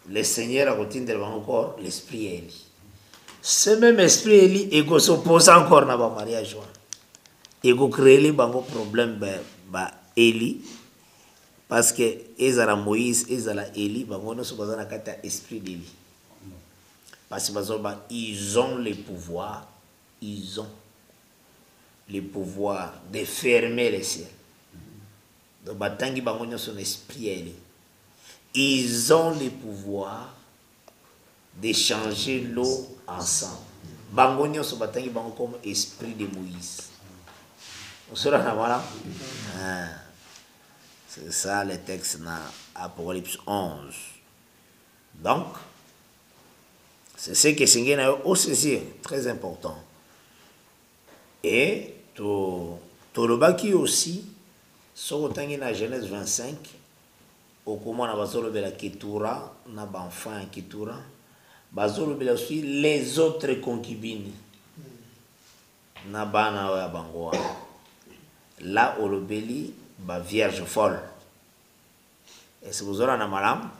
le Seigneur a continué encore l'esprit Élie. Ce même esprit Élie, il s'oppose encore à le mariage. Il crée les problèmes à Élie. Parce que Ezra Moïse, Ezra Élie, ils sont dans l'esprit d'Élie. Parce qu'ils ont le pouvoir, ils ont le pouvoir de fermer les cieux. Donc, son esprit, ils ont le pouvoir de changer l'eau en sang. Bangonio so batangi bango comme esprit de Moïse. On sera là, voilà. C'est ça le texte dans Apocalypse 11. Donc, c'est ce que c'est aussi très important. Et tout le baki aussi, sur la Genèse 25, au comment on a la Ketura, on a enfant Ketura, aussi les autres concubines. Nabana bangoa. Là, au lobeli, vierge folle. Et c'est vous aurez un malam.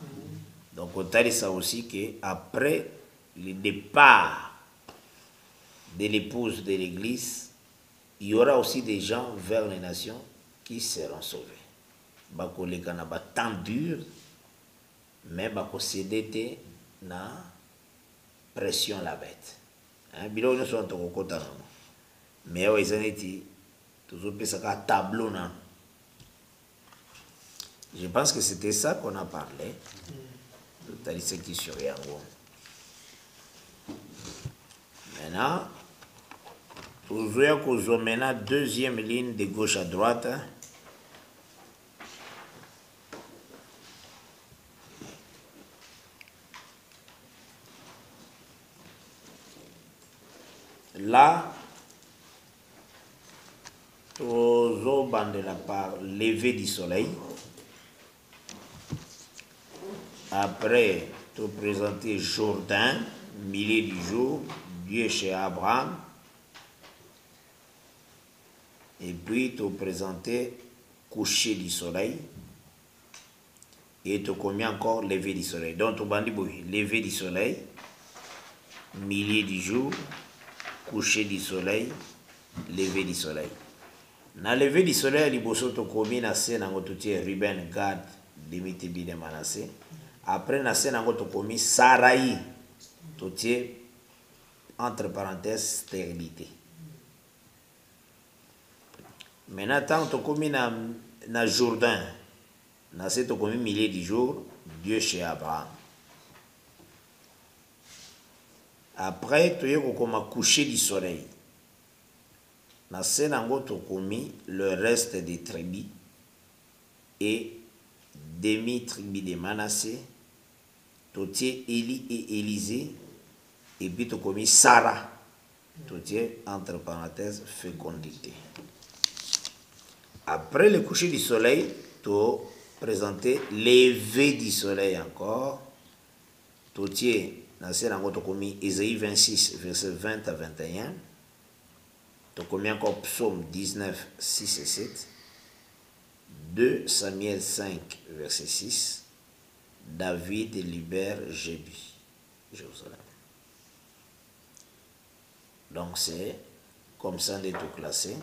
Donc, on t'a dit ça aussi qu'après le départ de l'épouse de l'église, il y aura aussi des gens vers les nations qui seront sauvés. Les gens qui temps dur, mais qui cédé na pression la bête. Bilo nous sommes au côté. Mais ils ont été toujours un tableau. Je pense que c'était ça qu'on a parlé. C'est ce qui sur Yango. Maintenant, vous avez la deuxième ligne de gauche à droite. Là, vous avez la part lever du soleil. Après, tu présenter Jourdain, milieu du jour, Dieu chez Abraham. Et puis, tu présenter coucher du soleil. Et tu commis encore lever du soleil. Donc, tu bandis lever du soleil, milieu du jour, coucher du soleil, lever du soleil. Na lever du soleil, liboso to komi na se na ngotutie Ruben, Gad, Demite Bide Manassé. Après na se na ngoto komi Sarai, totie entre parenthèses stérilité. Maintenant tant to komi na Jourdain, na se to komi milieu du jour, Dieu chez Abraham. Après, tu as comme coucher du soleil. Na senango to komi le reste des tribus et demi-tribu de Manassé, totier Élie et Élisée, et puis tu komi Sarah, totier entre parenthèses fécondité. Après le coucher du soleil, tu présenter lever du soleil encore, totier na senango to komi Ésaïe 26 verset 20 à 21. Tu as encore Psaume 19, 6 et 7, 2 Samuel 5, verset 6, David libère Jérusalem. Donc c'est comme ça de tout classer.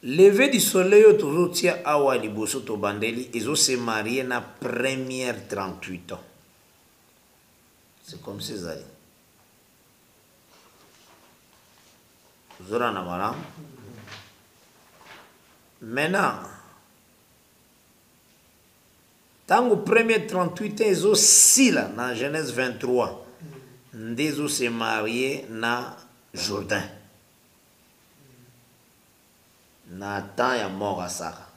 Lever du soleil, toujours tia awa liboso to bandeli, ils ont se marié na première 38 ans. C'est comme ça. Maintenant, tant que premier 38 ans, ils ont aussi là, dans Genèse 23, ils ont se marié dans Jourdain. Nathan est mort à Sarah.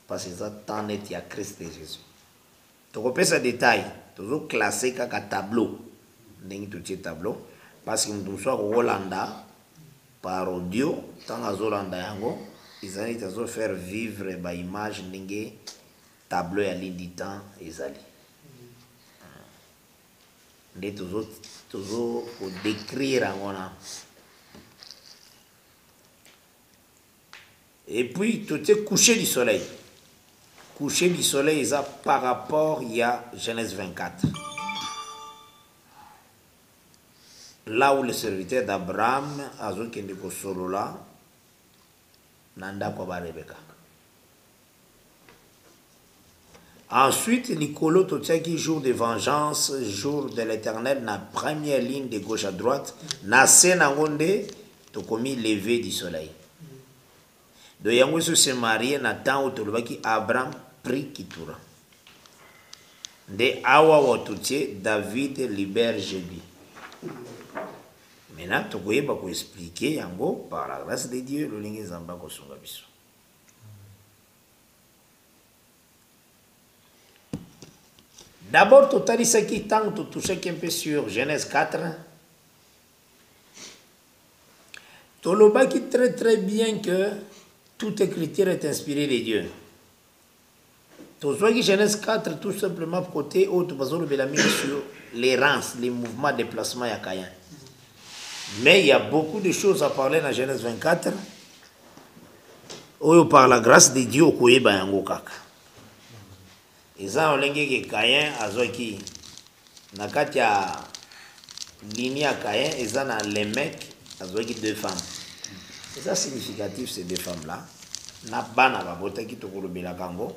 Parce que ça, tant est à Christ et Jésus. Tu repères ce détail, toujours classé comme un tableau. Tableau. Parce que nous sommes au Hollanda. Par audio, tant à Zolanda yango, ils allaient faire vivre ba image n'ingé tableau à l'île du temps ils allaient. Des toujours pour décrire en et puis tout est coucher du soleil. Coucher du soleil, ça par rapport il y a Genèse 24. Là où le serviteur d'Abraham a dit qu'il est solo là, Nanda Koba Rebecca. Ensuite, Nicolo Totiaki, jour de vengeance, jour de l'éternel, na première ligne de gauche à droite, na Senangonde, to commis lever du soleil. De Yango se marié na temps où Tolobaki Abraham prit Kitura. De Awa Watutie, David libère Jébi. Maintenant, tu peux expliquer par la grâce de Dieu le lingue zamba kosunga biso. D'abord, tu as dit ce qui tente de toucher un peu sur Genèse 4. Tu as dit très bien que toute écriture est inspirée de Dieu. Tu as dit Genèse 4 tout simplement côté où tu vas sur les rangs, les mouvements de déplacement à Caïn. Mais il y a beaucoup de choses à parler dans Genèse 24. Où par la grâce de Dieu, eza olenge ke Caïn azwaki na kati ya lignée ya Caïn eza na Lémec azwaki 2 femmes. C'est significatif ces 2 femmes là. Na bana babotaki tokolobela kango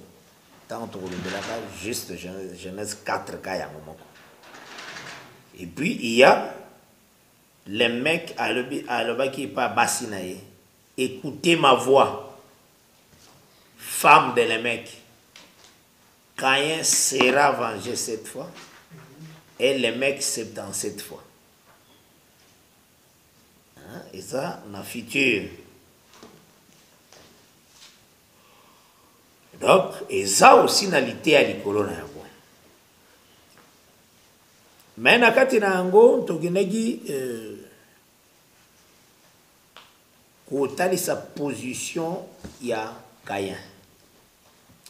tant tokolobelaka juste Genèse 4 ka yango moko. Et puis il y a les mecs alobaki pa basi na ye, écoutez ma voix, femme de les mecs. Caïn sera vengé 7 fois et les mecs 77 fois. Hein? Et ça, na futur. Donc, et ça aussi na lité à l'icolo na yango. Mais na kati na yango, togenegi kotali sa position ya Caïn.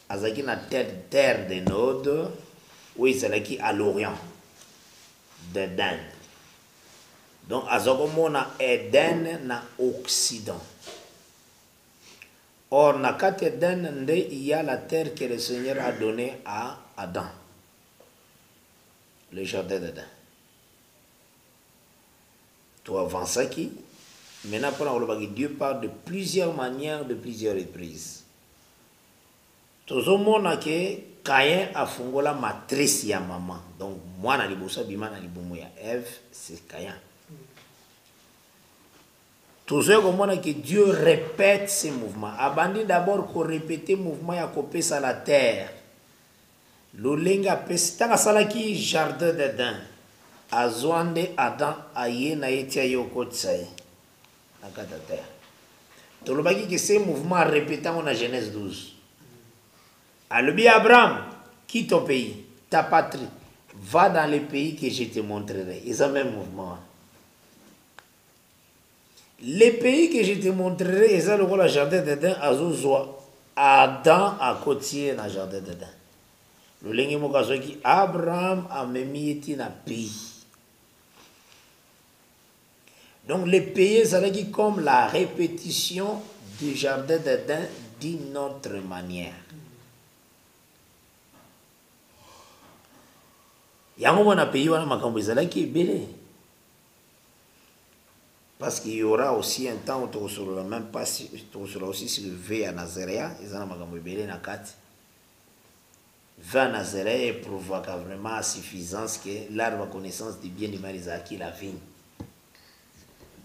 Azaki na terre de Nod, où il s'alaki à l'Orient, d'Éden. Donc, azakomona Éden na Occident. Or, na kati Éden, il y a la terre que le Seigneur a donnée à Adam. Le jardin d'Éden. Tu avances qui? Maintenant, pour Dieu parle de plusieurs manières, de plusieurs reprises. Tout le monde que Caïn a fondé la matrice ya maman. Donc, moi, na libosa bima na libomo ya Ève, c'est Caïn. Tout le monde que Dieu répète ces mouvements. Abandonne d'abord qu'on répète les mouvements ya kopé sur la terre. Lolenga pesta salaki jardin d'Éden. Azwande Adam aye na yetia yokotsaye. Na kata terre. Tout le monde que ces mouvements répétés dans la Genèse 12. Alobi Abraham, quitte ton pays, ta patrie, va dans le pays que je te montrerai. Ils ont le même mouvement. Les pays que je te montrerai, ils ont le rôle à jardin d'Éden, Adam à côté dans le jardin d'Éden. Le lingue mokazo qui Abraham a mis dans le pays. Donc les pays, c'est comme la répétition du jardin d'Éden d'une autre manière. Yango mona pays wana makambo ezalaki ebele. Parce qu'il y aura aussi un temps où tu ne même pas si tu aussi sur le V à Nazaréa, ils ont makambo ebele na kati. V à Nazaréa provoque vraiment à suffisance que l'arbre connaissance du bien et du mal est acquis la vigne.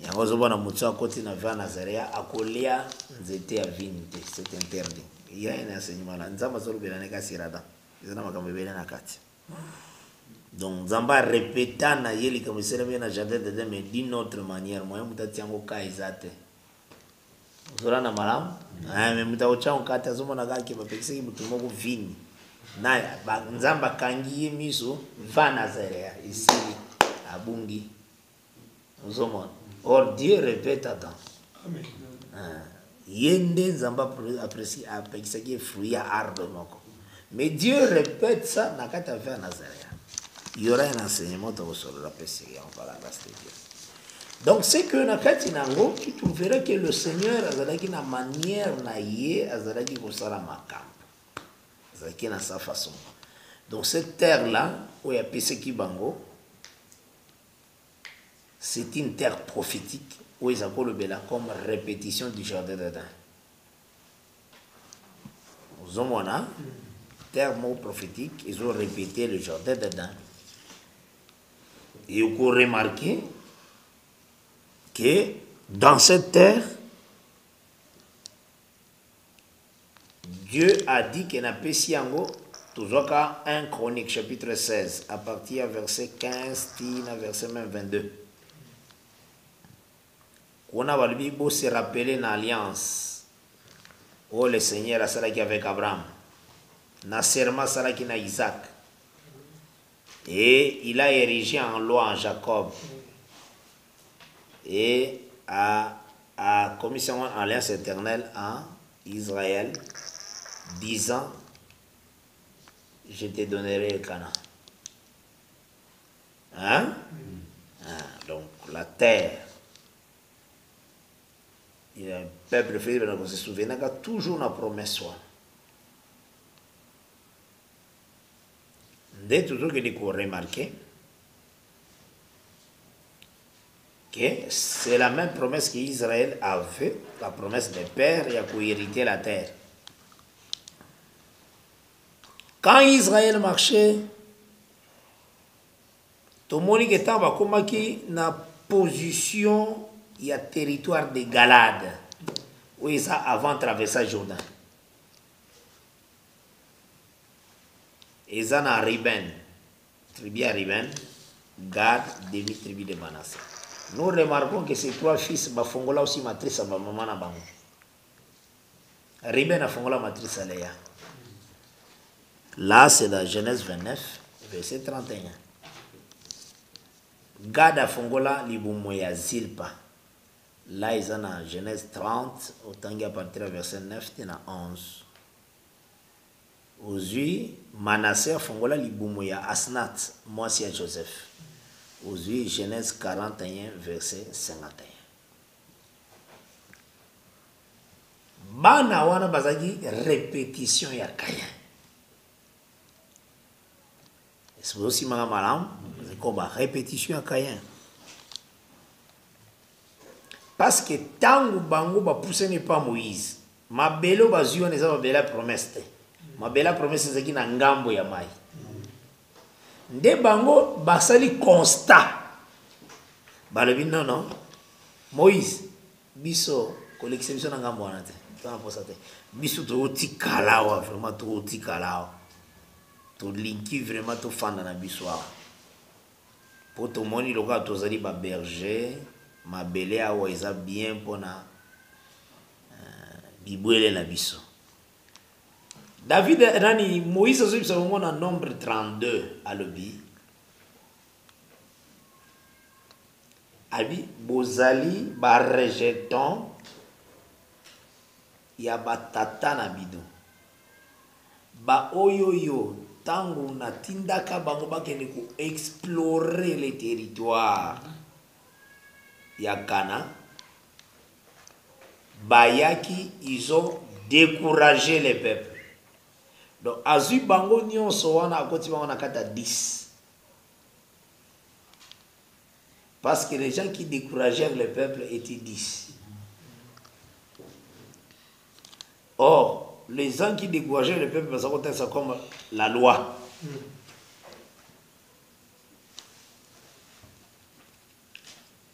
Yango zobona mutsu akoti na V à Nazaréa akolia nzete ya vigne, c'est interdit. Il y a un enseignement là, nzamba zolobela neka sirada. Ils ont makambo ebele na kati. Donc, Zamba répéta na yeli comme c'est le na jardin d'Éden mais d'une autre manière. Moi, mutati yango ka izate. Zora na malam, mais mutaocha on kata zomo na gaki ba pekisi mutumoko vini. Na Nzamba kangi miso va Nazaréa ici abungi. Zomo. Or Dieu répète Adam. Amen. Yende Nzamba apprécie apekisa ki fruit à arbre moko. Mais Dieu répète ça na kata va Nazaréa. Il y aura un enseignement sur la PCA, on va la rester. Donc, c'est que dans Katinango, tu trouveras que le Seigneur a une manière naïe, a une sa façon. Donc, cette terre-là, où il y a PCA Bango, c'est une terre prophétique, où ils appellent le Bela comme répétition du jardin d'Éden. Aux hommes, terre mot prophétique, ils ont répété le jardin d'Éden. Et vous remarquez que dans cette terre, Dieu a dit qu'il n'a pas si yango, toujours qu'à 1 Chronique chapitre 16, à partir du verset 15, verset même 22. On a beau se rappeler dans l'alliance, où le Seigneur a salaki avec Abraham, na serment salaki na Isaac. Et il a érigé en loi en Jacob et a commis son alliance éternelle en Israël, disant, je te donnerai le Canaan. Hein? Donc la terre, il y a un peuple fait, on se souvient, il y a toujours une promesse. Dès toujours que vous remarquez que c'est la même promesse qu'Israël a fait, la promesse des pères, et a hérité la terre. Quand Israël marchait, tout le monde était en position, il y a territoire de Galade, où ils ont avant traversé le Jourdain. Ils ont à Riben, tribu à Riben, Gad, demi-tribu de Manassé. Nous remarquons que ces trois fils, Bafongola aussi matrice à maman na bango. Riben a Fongola matrice à Léa. Là, c'est dans Genèse 29, verset 31. Gad a Fongola libumoya Zilpa. Là, ils ont en Genèse 30, autant qu'à partir du verset 9, il y a 11. Aujourd'hui, Manassé a Fongola libumoya Asnat, moi c'est Joseph. Aujourd'hui, Genèse 41, verset 51. Bana wana bazaki répétition ya Caïn. C'est aussi malam, c'est comme répétition ya Caïn. Parce que tangu bango ba poussé n'est pas Moïse. Ma belo bazio neza ba bela promesse. Ma bela promesse zaki na ngambo ya mai. Nde bango basali constat. Balobi non. Moïse biso collection na ngambo wana te. Tana posate. Biso to tikalawa vraiment to tikalawa. To linki vraiment to fanda na biso. Pour tout moni loka to zali ba berger. Ma belle a oueza bien pour na bibouele na biso. David Rani Moïse a dit en nombre 32 à l'obi. Abi bozali ba rejeton ya batata na bido. Ba oyoyo tangu na tindaka bango bakende ko explorer les territoires. Yakana, Bayaki, ils ont découragé les peuples. Donc, Azu Bango Nyon Sowana a continué à 10. Parce que les gens qui décourageaient les peuples étaient 10. Or, les gens qui décourageaient les peuples, c'est comme la loi.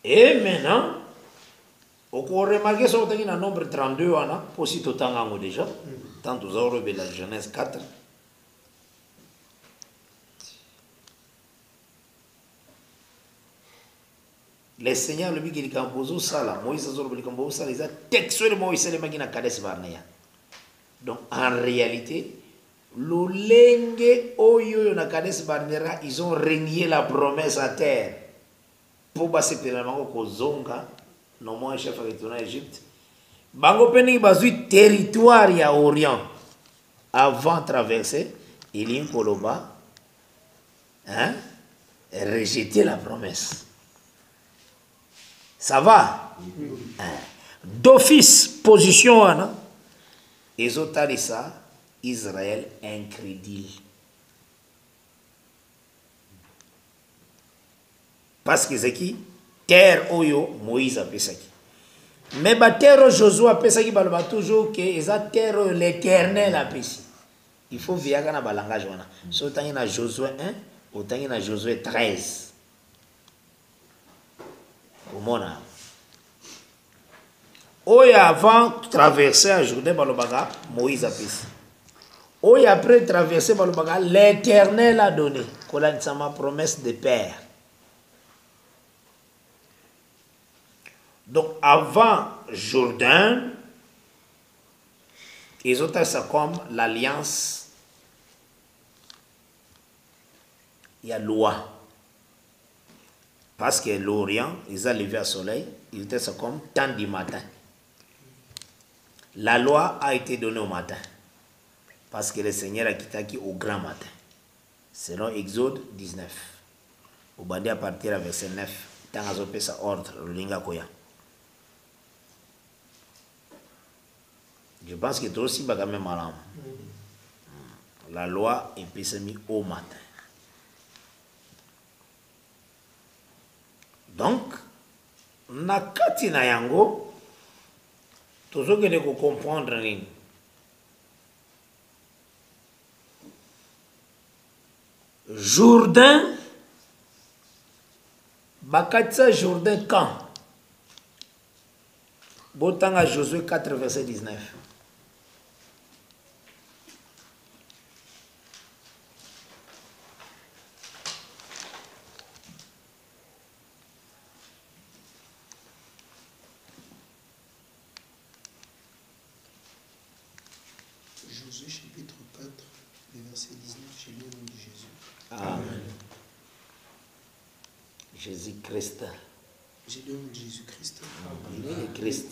Et maintenant, on remarque sur le nombre 32, on a aussi tout temps déjà, tant aux heures de la Genèse 4. Les seigneurs, le but qu'il a composé ça là, Moïse a composé ça, les a textuellement Moïse les machines à Kades Barnea. Donc en réalité, le lengue oyo na Kades Barnea, ils ont renié la promesse à terre. Pour passer pénalement au Zonga, non moins chef à retourner en Égypte. Bango peni bazui territoire ya Orient. Avant de traverser, il y a un Koloba, hein, rejeter la promesse. Ça va? D'office, position, hein, ils ont dit ça, Israël incrédule. Parce que c'est qui? Terre oyo Moïse a fait. Mais la terre Josué a fait toujours que c'est terre l'Éternel a fait. Il faut via dans le langage. Si vous avez Josué 1, vous avez Josué 13. Comment Oya avant traverser à Jourdain Balobaga, Moïse a fait. Oya après traverser Balobaga, l'Éternel a donné. C'est ma promesse de père. Donc avant Jourdain, ils ont fait ça comme l'alliance. Il y a loi. Parce que l'Orient, ils ont levé au soleil, ils ont fait ça comme temps du matin. La loi a été donnée au matin. Parce que le Seigneur a quitté au grand matin. Selon Exode 19. Au bandit à partir du verset 9. Tant qu'ils ont fait ça ordre, le linga koya. Je pense que toi aussi, tu as quand même malin. La loi est mise au matin. Donc, nakati na yango, toujours que vous comprendre nini. Jourdain, bakatisa Jourdain quand? Botanga Josué 4, verset 19. Josué chapitre 4, le verset 19, j'ai lu au nom de Jésus. Amen. Jésus-Christ. J'ai lu au nom de Jésus-Christ. Il est le Christ.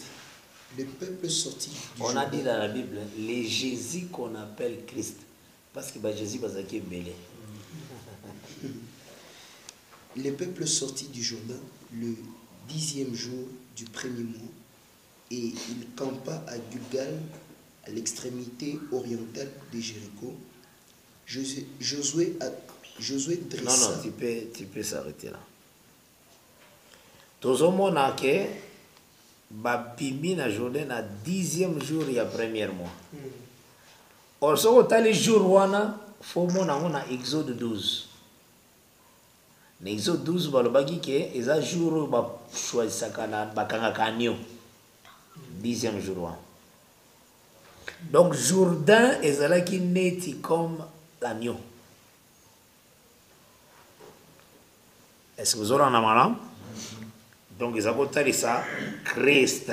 Le peuple sorti du On a dit dans la Bible, les Jésus qu'on appelle Christ. Parce que Jésus va qui est belé. Le peuple sorti du Jourdain le 10e jour du premier mois, et il campa à Gilgal, à l'extrémité orientale de Jéricho. Josué dressa... Non, tu peux s'arrêter là. Tout le monde a que Bapimi na Jourdain na 10e jour il y a premier mois. Or, ce que tu as les jours, il faut que on a Exode 12. Dans Exode 12, il y a un jour où on choisit le 10e jour. Donc, Jourdain est là qui naît comme l'agneau. Est-ce que vous aurez un amalam? Donc, ils ont dit ça, Christ.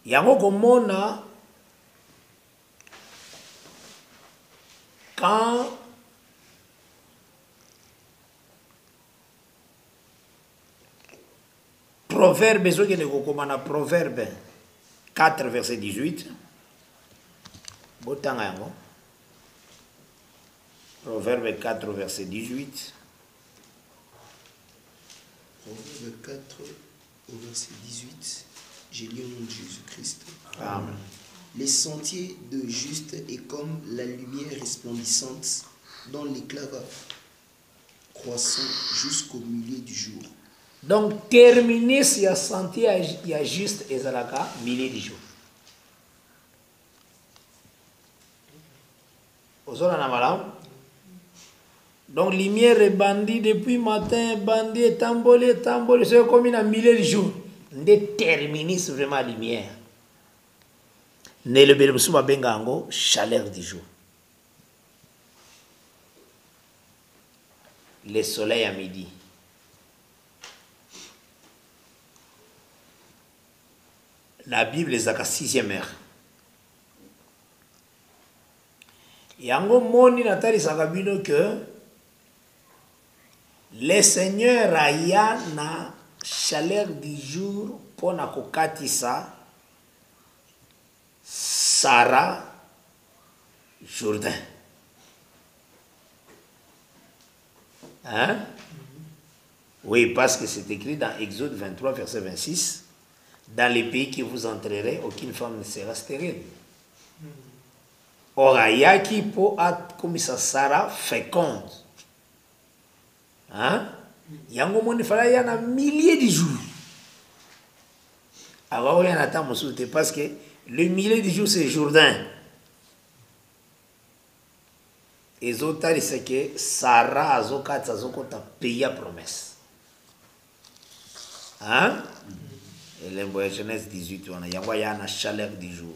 Yango komona quand Proverbe, Proverbe 4, verset 18. Botanga yango. Proverbe 4, verset 18. Proverbe 4, au verset 18. J'ai lu au nom de Jésus-Christ. Amen. Les sentiers de juste est comme la lumière resplendissante dans l'éclat croissant jusqu'au milieu du jour. Donc, terminer si y a sentier, il y a juste et zalaka, milieu du jour. Donc, lumière est bandit depuis matin, bandit, tambolé, c'est comme une milieu du jour. Déterminer vraiment la lumière. Ne le belbesouma bengango, chaleur du jour. Le soleil à midi. La Bible est à la 6e heure. Yango moni natali sakabino que le Seigneur aya na chaleur du jour pour na kokatisa Sarah Jourdain. Hein? Oui, parce que c'est écrit dans Exode 23, verset 26. Dans les pays que vous entrerez, aucune femme ne sera stérile. Or, ayaki po at comme ça Sarah féconde. Hein? Yango moni fala yana milliers de jours. Alors, on attend mon soute parce que le millier de jours c'est Jourdain. Et les autres, c'est que Sarah a payé la promesse. Hein? Et le Genèse 18, il y a une chaleur du jour.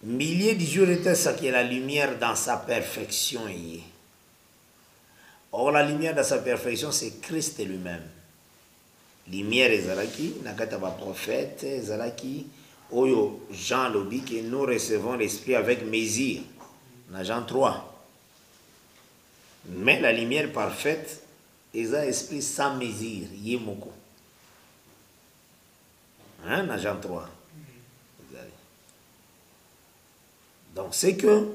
Milliers de jours était ça qui est la lumière dans sa perfection. Or, la lumière dans sa perfection, c'est Christ lui-même. Lumière est Zalaki, Nakataba prophète, Zalaki, Oyo, Jean Lobi, que nous recevons l'esprit avec mesure. Dans Jean 3. Mais la lumière parfaite, est un esprit sans mesure, Yemoko. Hein, dans Jean 3. Donc c'est que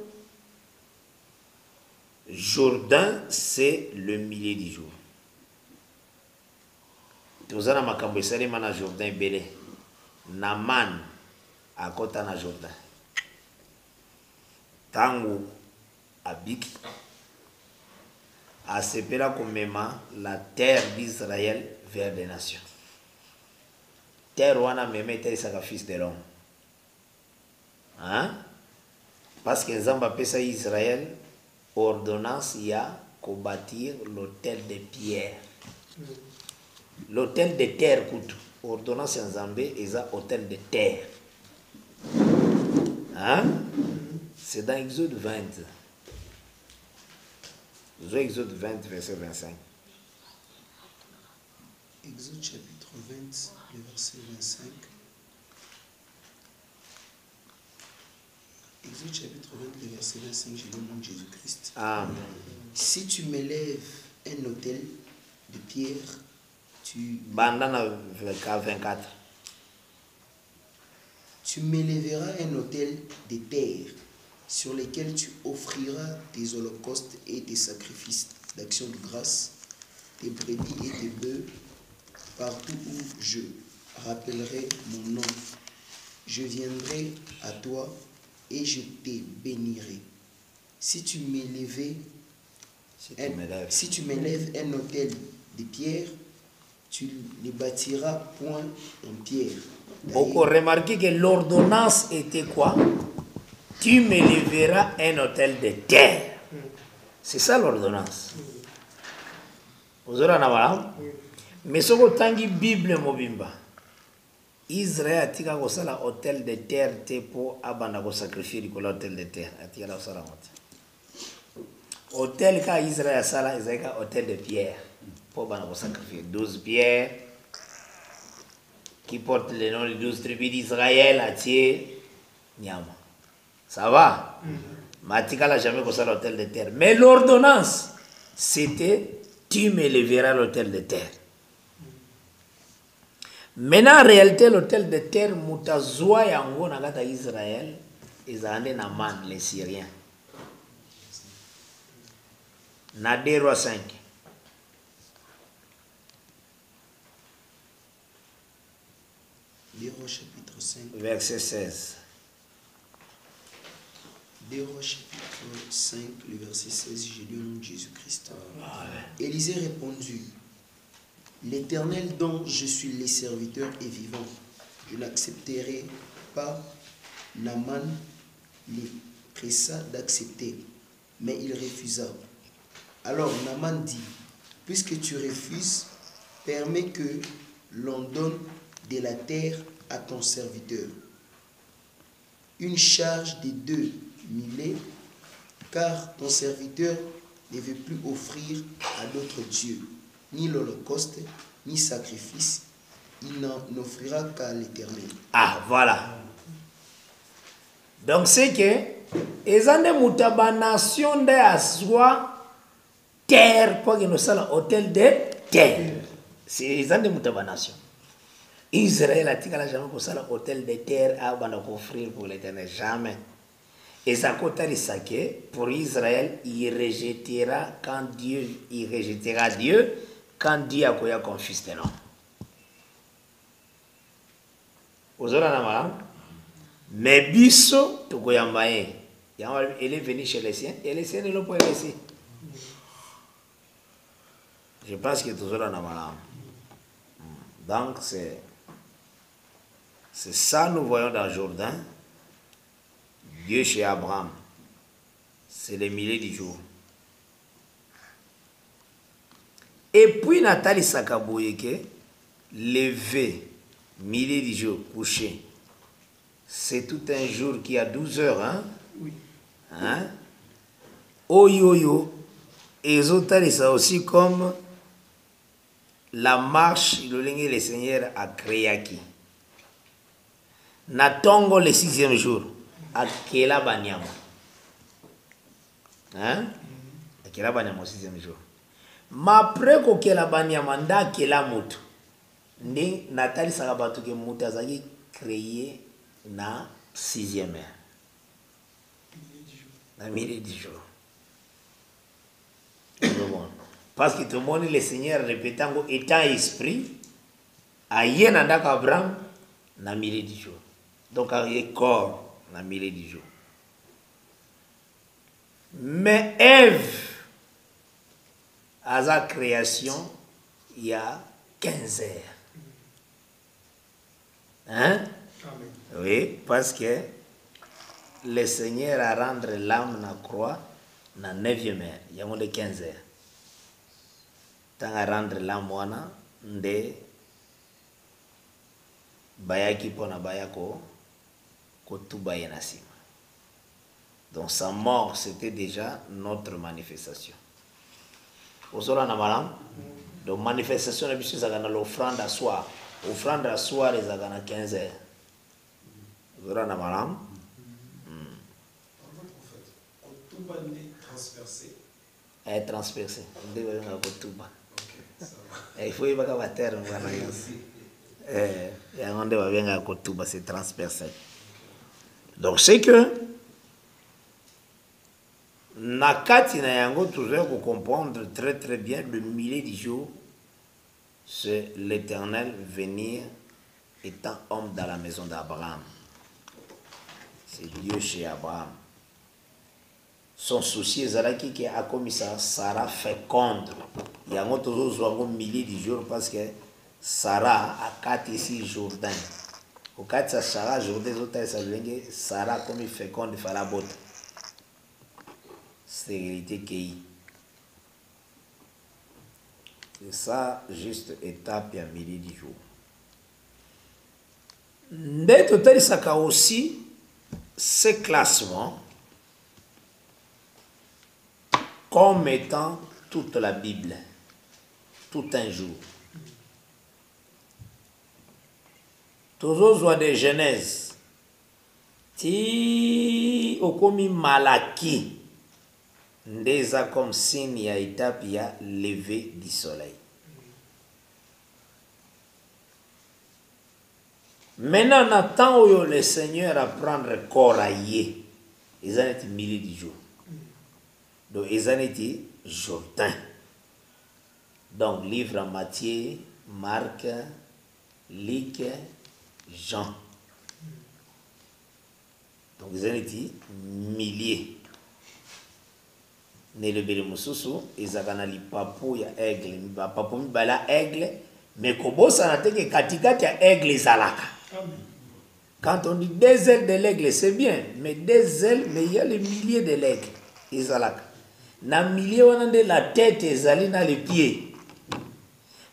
Jourdain, c'est le milieu du jour. Tozana makambo esalema na Jourdain belé. Naman à côté na Jourdain. tango abiki asepela komema la terre d'Israël vers des nations. Terre wana meme etelisaka fils de l'homme. Hein? Parce que Nzambe apesa Israël ordonnance ya ko bâtir l'autel de pierre. L'autel de terre kutu. Ordonnance ya Nzambe eza autel de terre. Hein? C'est dans Exode 20. Exode 20, verset 25. Exode chapitre 20, le verset 25. Exode chapitre 20, le verset 25, j'ai le nom de Jésus-Christ. Amen. Si tu m'élèves un autel de pierre, Bandana 24. Tu m'élèveras un autel de terre sur lequel tu offriras tes holocaustes et tes sacrifices d'action de grâce, tes brebis et tes bœufs, partout où je rappellerai mon nom. Je viendrai à toi et je te bénirai. Si tu m'élèves un autel de pierre, tu ne bâtiras point en pierre. Beaucoup remarqué que l'ordonnance était quoi? Tu m'élèveras un autel de terre. C'est ça l'ordonnance. Vous aurez un avala? Mais ce que tangi Bible mobimba, Israël a tika ko sala autel de terre te po abanda ko sacrifier ko l'autel de terre. Atika la sala monte. Autel ka Israël sala ezaka autel de pierre pour abanda ko sacrifier 12 pierres qui portent le nom des 12 tribus d'Israël à Thier Nyama. Ça va? Matika n'a jamais construit l'autel de terre. Mais l'ordonnance, c'était tu m'élèveras l'autel de terre. Maintenant, en réalité, l'autel de terre, Moutazoua Yango Nagata Israël, ils ont amené Naman, les Syriens. Nadero 5. Déro chapitre 5. Verset 16. Déro chapitre 5, le verset 16, j'ai lu au nom de Jésus-Christ. Élisée répondit, l'Éternel dont je suis le serviteur est vivant. Je n'accepterai pas. Naman les pressa d'accepter, mais il refusa. Alors Naman dit, puisque tu refuses, permets que l'on donne de la terre à ton serviteur. Une charge de 2 millets, car ton serviteur ne veut plus offrir à d'autres dieux, ni l'holocauste, ni sacrifice. Il n'en offrira qu'à l'Éternel. Ah, voilà. Donc c'est que, les années moutaba nation de aswa terre pour que nous soyons hôtel de terre. C'est les années moutaba nation. Israël a dit qu'il n'a jamais pour ça hôtel de terre à offrir pour l'Éternel. Jamais. Et ça compte à que pour Israël, il rejettera Dieu quand Dieu a connu comme fils de l'homme. Vous avez un mais biso to koyambaye. Elle est venue chez les siens et les siens ne l'ont pas laissé. Je pense que toujours en a. Donc c'est ça nous voyons dans Jourdain. Dieu chez Abraham. C'est les milliers de jours. Et puis Nathalie Sakaboyeke, levé, milliers de jours, couché. C'est tout un jour qui a 12 heures, hein? Oui. Hein? Oyoyo, et ça aussi comme la marche, le Seigneur a créé qui. Natongo le 6e jour, à Kela Banyama. Hein? À Kela Banyama le 6e jour. Ma après que Kela Banyama, nda Kela Moutou. Ni Nathalie Sarabatu ke Moutazaki créé na 6e heure. Na mille de jours. Parce que tout le monde, le Seigneur répétant étant esprit, a yen andak Abraham na mille de jours. Donc a corps na mille de jours. Mais Ève, à sa création, il y a 15 heures. Hein? Amen. Oui, parce que le Seigneur a rendu l'âme na croix na 9e heure. Il y a moins de 15 heures. Tant à rendre l'âme wana nde bayaki pona bayako kotuba yenasima. Donc sa mort, c'était déjà notre manifestation. Osola na malam. Donc manifestation de biso zagana l'offrande à soir. Offrande à soir les zagana 15 heures. Osola na malam. Kotuba n'est transversé. Est transversé. Nde ba kotuba. Il faut y avoir un terme. C'est transversal. Donc c'est que Nakati na yango toujours pour comprendre très très bien le milieu du jour, c'est l'Éternel venir étant homme dans la maison d'Abraham. C'est Dieu chez Abraham. Son souci est qui a commis ça, Sarah féconde. Il y a un autre milieu du jour parce que Sarah a 4 ici Jourdain. Au 4 Sarah Jourdain, Sarah comme il féconde, il fait la botte. C'est vérité qui. C'est ça, juste étape et milieu du jour. Dès total, ça a aussi ces classements comme étant toute la Bible, tout un jour. Toujours soit de Genèse, ti okomi Malaki, ndeza comme signe ya étape ya lever du soleil. Maintenant, on attend où le Seigneur à prendre corps à yé. Ils en étaient milliers de jours. Donc, ils en étaient Jourdain. Donc, livre à Matthieu, Marc, Luc, Jean. Donc, ils en étaient milliers. Ne le bérémoussousou, ils avaient li papou ya aigle, papou mi bala aigle, mais kobo sanate ke katikati ya aigle zalaka. Quand on dit des ailes de l'aigle, c'est bien, mais des ailes, mais il y a les milliers de l'aigle, izalaka. Na milliers on a de la tête ezali na les pieds.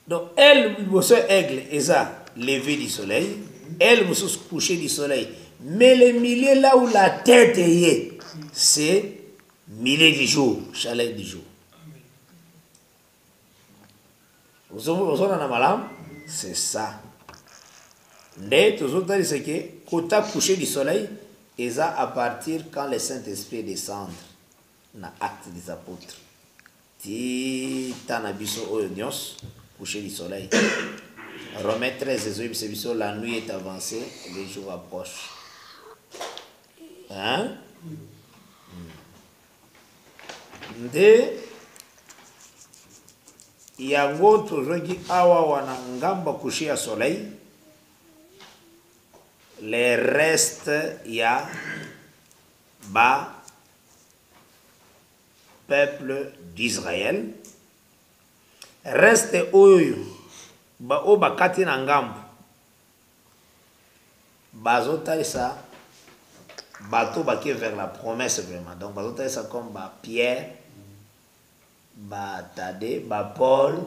Donc elle, le aigle, eza lever du soleil, elle, le coucher du soleil, mais les milliers là où la tête est, c'est milliers du jour, chalet du jour. Vous avez c'est ça. Mais toujours dans ce qui est, quand tu couché du soleil, et ça à partir quand le Saint-Esprit descend dans l'acte des apôtres. Tu as couché du soleil. Romains 13, la nuit est avancée, les jours approchent. Hein? Nde yango tozoki awa wana ngamba coucher ya soleil, les restes ya ba peuple d'Israël reste oyo ba o bakati na ngambo bazotalisa bateau baki vers la promesse vraiment. Donc bazotalisa comme ba Pierre, ba Tade, ba Paul,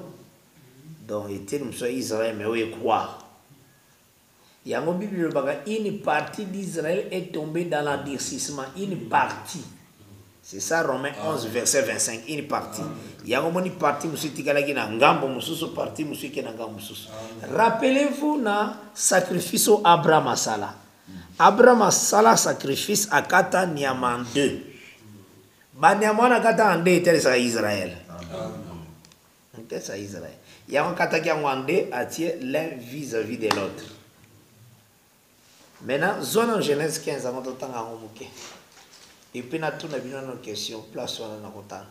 donc était nous sommes Israël mais oui croire. Yango Bible une partie d'Israël est tombée dans l'endurcissement, une partie. C'est ça Romains 11 verset 25, une partie. Yango moni partie musu tikalaki na ngambo mususu partie musu ki na ngambo mususu. Rappelez-vous na sacrifice au Abraham asala. Abraham asala sacrifice à kata niaman 2. Ba niaman kata ande était ça Israël. C'était ça Israël. Yango kata ki ngwande atie l'un vis-à-vis de l'autre. Maintenant, zone en Genèse 15, avant de temps à Homoké. Et puis, nous avons une question, place sur la Rotan.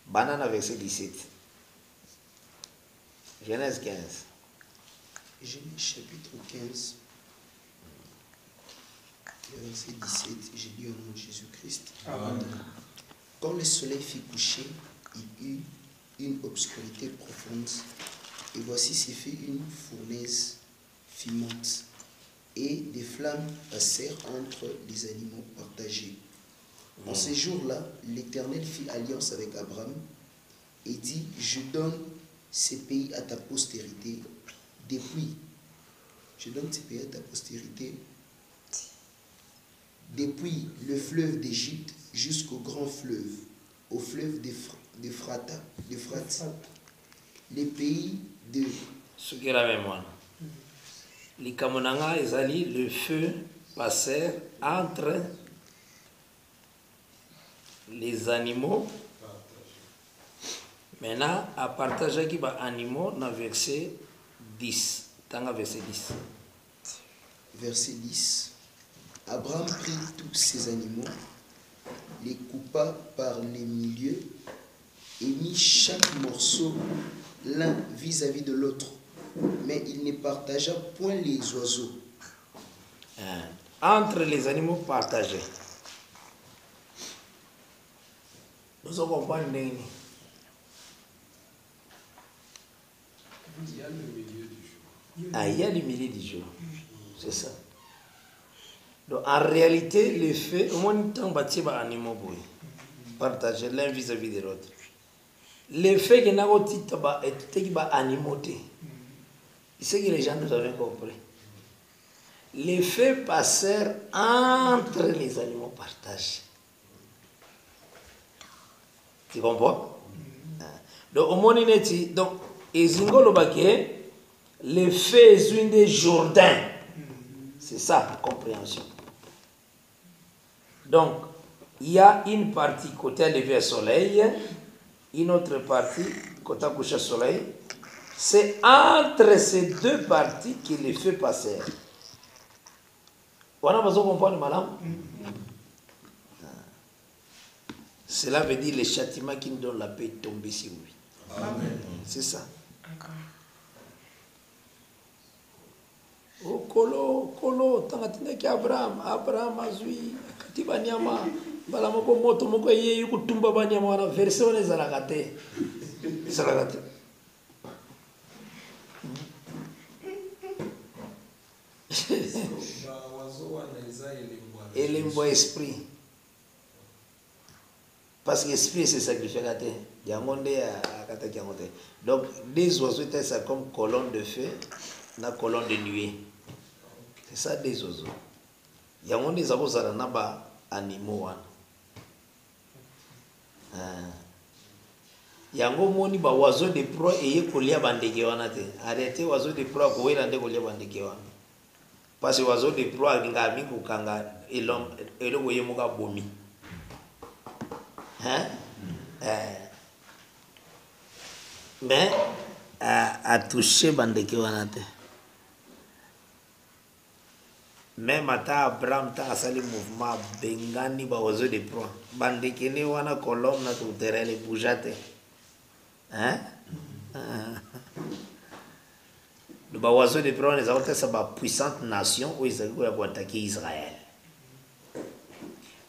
Banana verset 17. Genèse 15. Genèse chapitre 15, verset 17. J'ai dit au nom de Jésus-Christ. Amen. Quand le soleil fit coucher, il eut une obscurité profonde, et voici s'y fit une fournaise fumante, et des flammes passèrent entre les animaux partagés. En ces jours-là, l'Éternel fit alliance avec Abraham et dit, je donne ces pays à ta postérité, depuis le fleuve d'Égypte jusqu'au grand fleuve, au fleuve d'Euphrate, les pays de... Ce qui est la mémoire. Les Kamonanga, le feu passèrent entre les animaux. Maintenant, à partager qui va animaux dans verset 10. Dans verset 10. Verset 10. Abraham prit tous ces animaux, les coupa par les milieux et mit chaque morceau l'un vis-à-vis de l'autre. Mais il ne partagea point les oiseaux. Entre les animaux partagés. Nous avons compris. Il y a le milieu du jour. Ah, il y a le milieu du jour. C'est ça. Donc en réalité, les faits, au moins temps bâti par animaux partager l'un vis-à-vis de l'autre. Les faits qui n'ont pas été par animaux, c'est ce que les gens nous avaient compris. Les faits passèrent entre les animaux partagés. Tu comprends? Donc au moins donc les faits sont des Jourdain. C'est ça la compréhension. Donc, il y a une partie côté lever soleil, une autre partie côté coucher soleil. C'est entre ces deux parties que les feux passèrent. On a besoin de comprendre, madame. Cela veut dire le châtiment qui nous donne la paix tomber sur lui. Amen. C'est ça. Oh, kolo, tangatina ki Abraham azui, katiba nyama, bala moko moto moko ye yukutumba banyama wana verse wana zalakate. Zalakate. Elembo esprit. Parce que l'esprit c'est sacrificateur. Donc des oiseaux étaient ça comme colonne de feu, la colonne de nuée. C'est ça des oiseaux. Il y a des oiseaux animaux. Il y a des oiseaux de proie et il y a des arrêtez oiseaux de proie pour y aller parce que oiseaux de proie ngami kukanga et l'homme et le voyez muka bomi. Mais à toucher bandeke wanate. Même à Abraham ta sali mouvement bengani ba oiseau de proie. Bandeke ne wana colombe na tout terrain les boujate. Le oiseau de proie les autres c'est une puissante nation où ils ont attaqué Israël.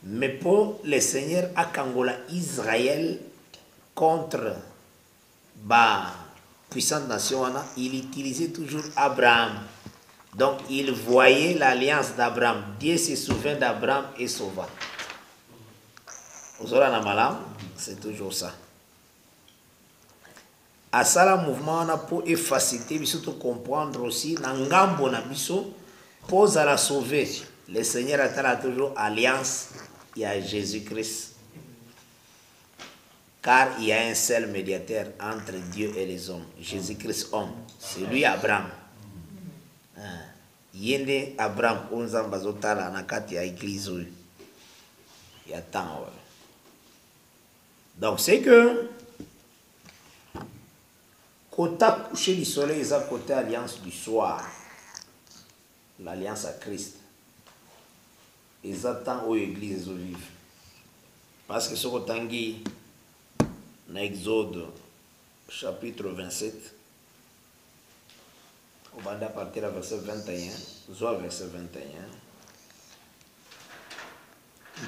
Mais pour le Seigneur à Kangola Israël contre la puissante nation, il utilisait toujours Abraham. Donc il voyait l'alliance d'Abraham. Dieu se souvient d'Abraham et sauva. Vous aurez malam, c'est toujours ça. À ça, le mouvement on a pour faciliter, surtout comprendre aussi, n'angambo na biso, pose à la sauver. Le Seigneur a toujours alliance. Il y a Jésus-Christ. Car il y a un seul médiateur entre Dieu et les hommes. Jésus-Christ homme. C'est lui Abraham. Yende Abraham, on a bazotala nakati ya église. Il y a tant. Donc c'est que côté coucher du soleil, c'est côté alliance du soir. L'alliance à Christ. Ils attendent aux églises vives. Parce que ce qu'on tangi dans Exode chapitre 27, on va partir à verset 21, soit verset 21.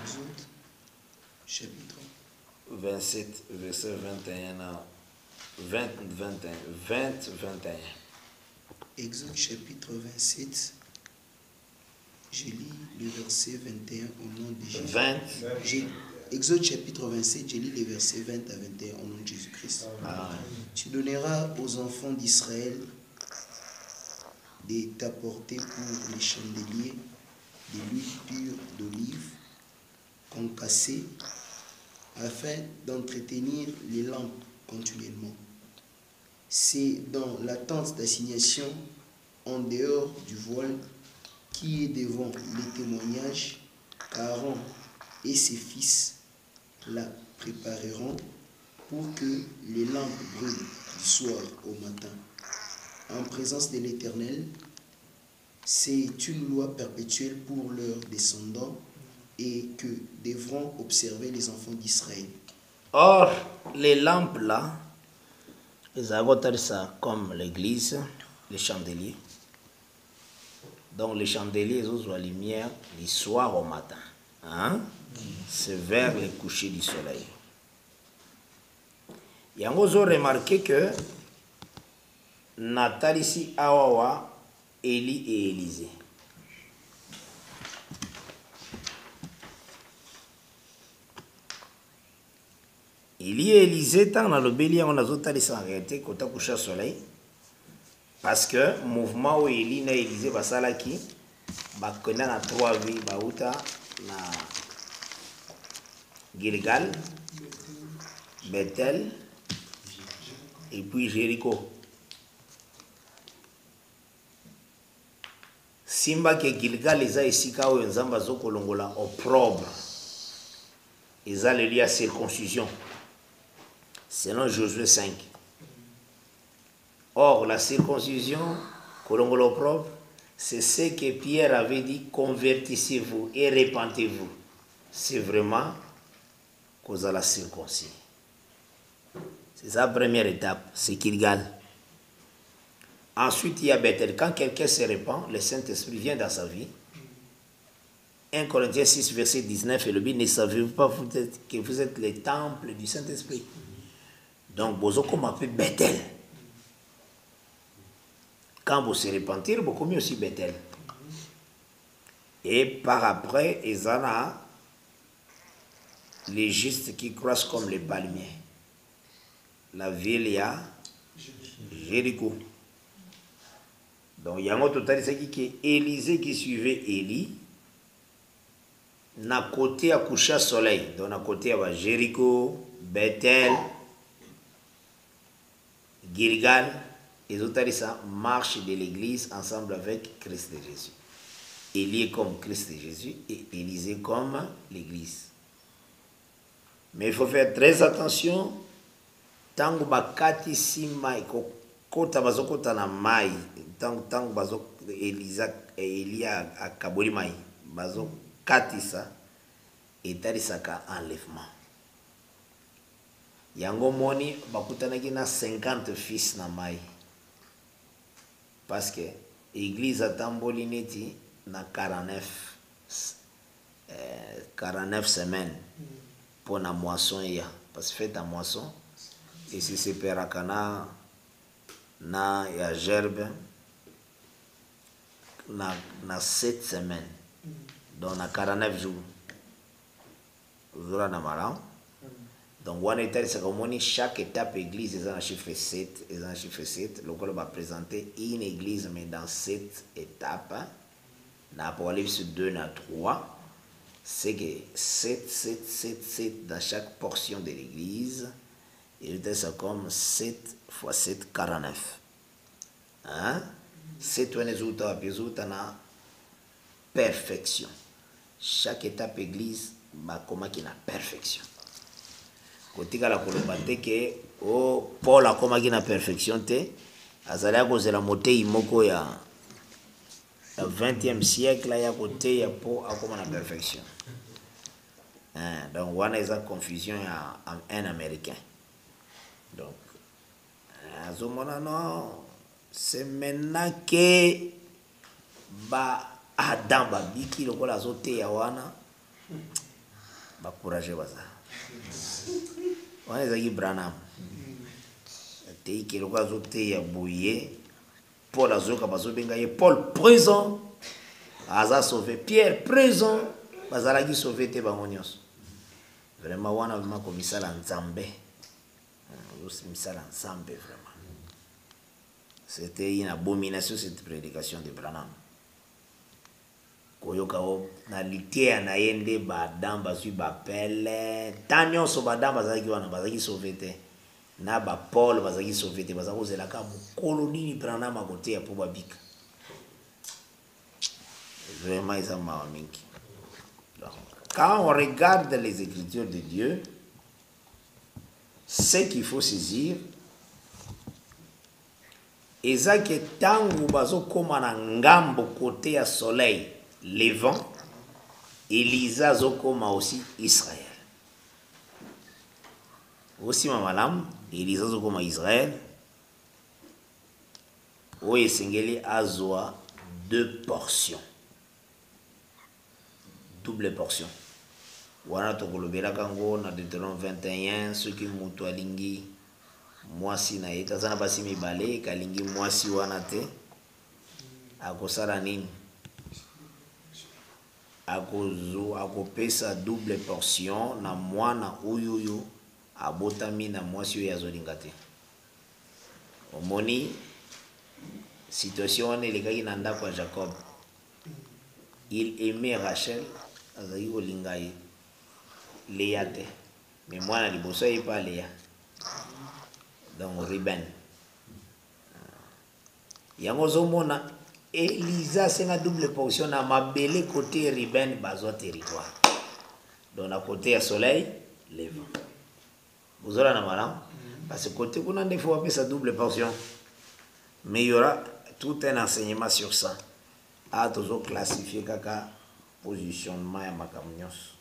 Exode chapitre 27, verset 21 à 20, 21. Exode chapitre 27, je lis le verset 21 au nom de Jésus. Exode chapitre 27, je lis les versets 20 à 21 au nom de Jésus-Christ. Tu donneras aux enfants d'Israël de t'apporter pour les chandeliers de l'huile pure d'olive concassée afin d'entretenir les lampes continuellement. C'est dans la tente d'assignation en dehors du voile qui est devant les témoignages qu'Aaron et ses fils la prépareront pour que les lampes brûlent du soir au matin. En présence de l'Éternel, c'est une loi perpétuelle pour leurs descendants et que devront observer les enfants d'Israël. Or, les lampes là, ils avaient ça comme l'église, les chandeliers. Donc les chandeliers, ils ont la lumière du soir au matin. Hein? C'est vers le coucher du soleil. Et on a remarqué que Nathalie, Awawa, Élie et Élisée. Élie et Élisée, tant dans le bélier, on a d'autres en réalité côté coucher au soleil. Parce que le mouvement où Élie et Élisée, Basalaki, Bakona na 3 vies, Bauta, na Gilgal, Bethel, et puis Jéricho. Simba ke Gilgal eza esika oyo nzamba zokolongola opprobre. Eza le lieu à circoncision. Selon Josué 5. Or, la circoncision, kolongola opprobre, c'est ce que Pierre avait dit, convertissez-vous et répentez-vous. C'est vraiment cause à la circoncision. C'est sa première étape, c'est Gilgal. Ensuite, il y a Bethel. Quand quelqu'un se répand, le Saint-Esprit vient dans sa vie. 1 Corinthiens 6, verset 19, et le but, ne savez-vous pas que vous êtes les temples du Saint-Esprit? Donc, vous avez appelé Bethel. Quand vous se repentir, vous commis aussi Bethel. Et par après, il y a les justes qui croissent comme les palmiers. La ville, il y a Jéricho. Donc, il y a un total qui est Élisée qui suivait Élie. Na côté à coucher au soleil. Donc, na côté à Jéricho, Bethel, Gilgal. Les autres marchent de l'église ensemble avec Christ de Jésus. Élie est comme Christ de Jésus et Élisée comme l'église. Mais il faut faire très attention. Tango bakati simai kota bazokota na mai tango bazok Elia akaboli mai bazokatisa etalisaka enlèvement. Yango moni bakutanaki na 50 fils na mai. Parce que l'église a tamboli neti na 49 semaines pour la moisson ya. Parce que fait la moisson et si c'est perakana na ya gerbe na 7 semaines. Donc na 49 jours. Zura na maran. Donc, chaque étape église est un chiffre 7. Et un chiffre 7. Le va présenter une église, mais dans 7 étapes. Dans Apocalypse 2, dans 3. C'est que 7 dans chaque portion de l'église. Et c'est comme 7 x 7, 49. Hein? 7 résultats na perfection. Chaque étape église, comment qu'il a perfection. Côté la kolobate que Paul a comme qui na perfection te azali cause la moté imoko ya 20e siècle ya côté ya Paul a comme na perfection. Donc on a une confusion ya un américain. Donc azomona non c'est maintenant que ba Adam ba biki lokola zote ya wana ba courage baza. On est à Branham. Tei qui le cas te ya bouillé. Paul azoka bazobenga ye Paul présent. Aza sauvé Pierre présent. Bazalaki sauvé te bangonios. Vraiment wana vraiment comme ça la nzambe. Vraiment. C'était une abomination cette prédication de Branham. Koyoka o na litia na yende badam bazui bapele tanyo so badam bazaki wana bazaki sauvé na ba Paul bazaki sauvé bazako zelaka mukolo nini Branham akote ya po babika. Vraiment ils ma mingi. Quand on regarde les écritures de Dieu, ce qu'il faut saisir, eza ke tangu bazo koma na ngambo côté ya soleil levant, Elisa zo koma aussi Israël. Aussi mamalam, Elisa zo koma Israël. Oye sengeli azwa 2 portions. Double portion. Wana tokolobela kango na Deutéronome 21 ceux qui mutu alingi mwasi na yeta sana basi mibale kalingi mwasi wana te akosala nini akopesa double portion na mwana uyuyu abotami na mwasi oyo azolinga te. Omoni situation wana elekaki na ndako ya Jacob. Il aimait Rachel azali kolinga ye Léa te, mais moi na liboso ye pas Léa. Donc Ruben. Yango zomona Elisa senga double portion na mabele côté Ruben bazo territoire. Donc na côté ya soleil levant. Vous aurez na malam parce que côté kuna ne faut pas sa double portion. Mais il y aura tout un enseignement sur ça. A toujours classifié kaka positionnement ya makamnyos.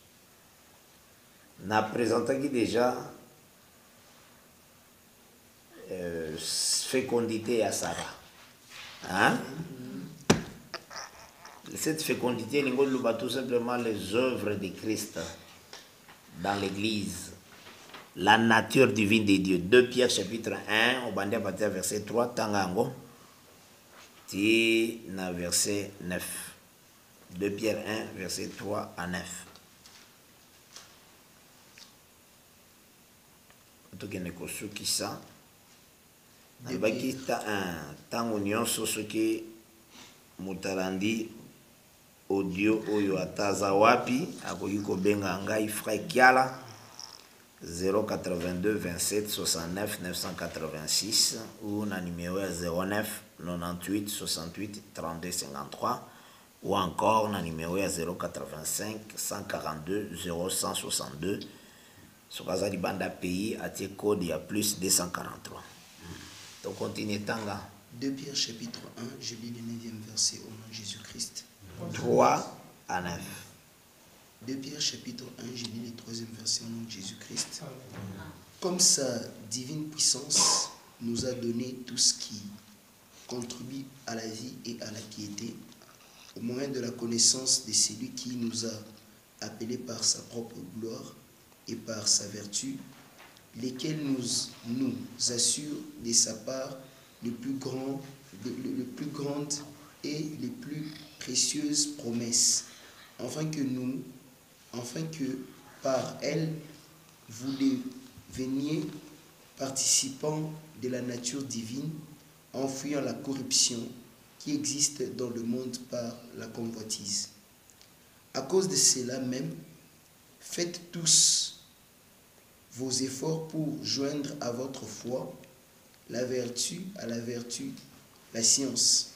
Na présenté déjà fécondité à Sarah. Hein? Cette fécondité, nous voit tout simplement les œuvres de Christ dans l'église. La nature divine de Dieu. 2 Pierre chapitre 1, au bandia partir verset 3, Tangango, ti na verset 9. 2 Pierre 1, verset 3 à 9. Kisa nabakita tango nyonso soki mutarandi audio oyo ataza wapi akoki kobenga ngai frère Kiala 082 27 69 986 ou na numéro 09 98 68 32 53 ou encore na numéro 085 142 0162. Sokaza di banda pays à tes code il y a plus 243. Donc continue tanga. 2 Pierre chapitre 1, je lis le 9e verset au nom de Jésus-Christ. 3 à 9. 2 Pierre chapitre 1, je lis le 3e verset au nom de Jésus-Christ. Comme sa divine puissance nous a donné tout ce qui contribue à la vie et à la piété, au moyen de la connaissance de celui qui nous a appelés par sa propre gloire et par sa vertu, lesquels nous assurent de sa part les plus grandes et les plus précieuses promesses, afin que par elles vous deveniez participants de la nature divine, en fuyant la corruption qui existe dans le monde par la convoitise. À cause de cela même, faites tous vos efforts pour joindre à votre foi la vertu, à la vertu, la science,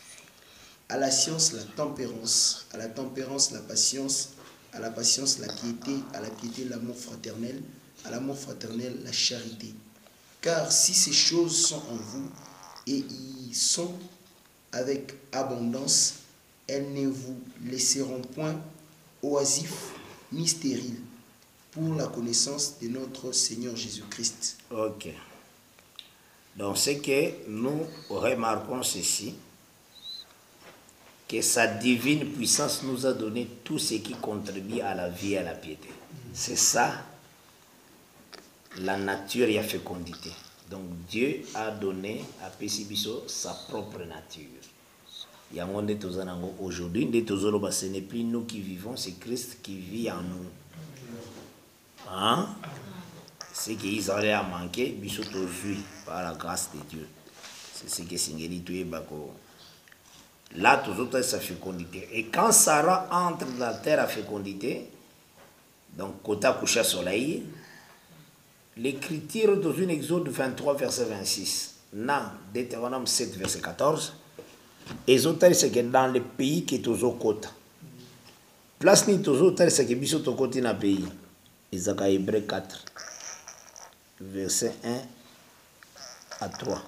à la science, la tempérance, à la tempérance, la patience, à la patience, la piété, à la piété, l'amour fraternel, à l'amour fraternel, la charité. Car si ces choses sont en vous et y sont avec abondance, elles ne vous laisseront point oisifs ni stériles, pour la connaissance de notre Seigneur Jésus-Christ. Ok. Donc, c'est que nous remarquons ceci, que sa divine puissance nous a donné tout ce qui contribue à la vie et à la piété. C'est ça la nature et la fécondité. Donc Dieu a donné à Pesibiso sa propre nature. Aujourd'hui, ce n'est plus nous qui vivons, c'est Christ qui vit en nous. Hein? Ce qu'Israël a manqué, Biso aujourd'hui, par la grâce de Dieu. C'est ce que Singeli Touye Bako. Là, toujours sa fécondité. Et quand Sarah entre dans la terre à fécondité, donc Kota Kusha Soleil, l'écriture dans une Exode 23, verset 26, dans Deutéronome 7, verset 14, et autres, c'est que dans le pays qui est aux côtes. Place ni aux autres, c'est que Biso to côté dans le pays. Isaac Hébreu 4, verset 1 à 3.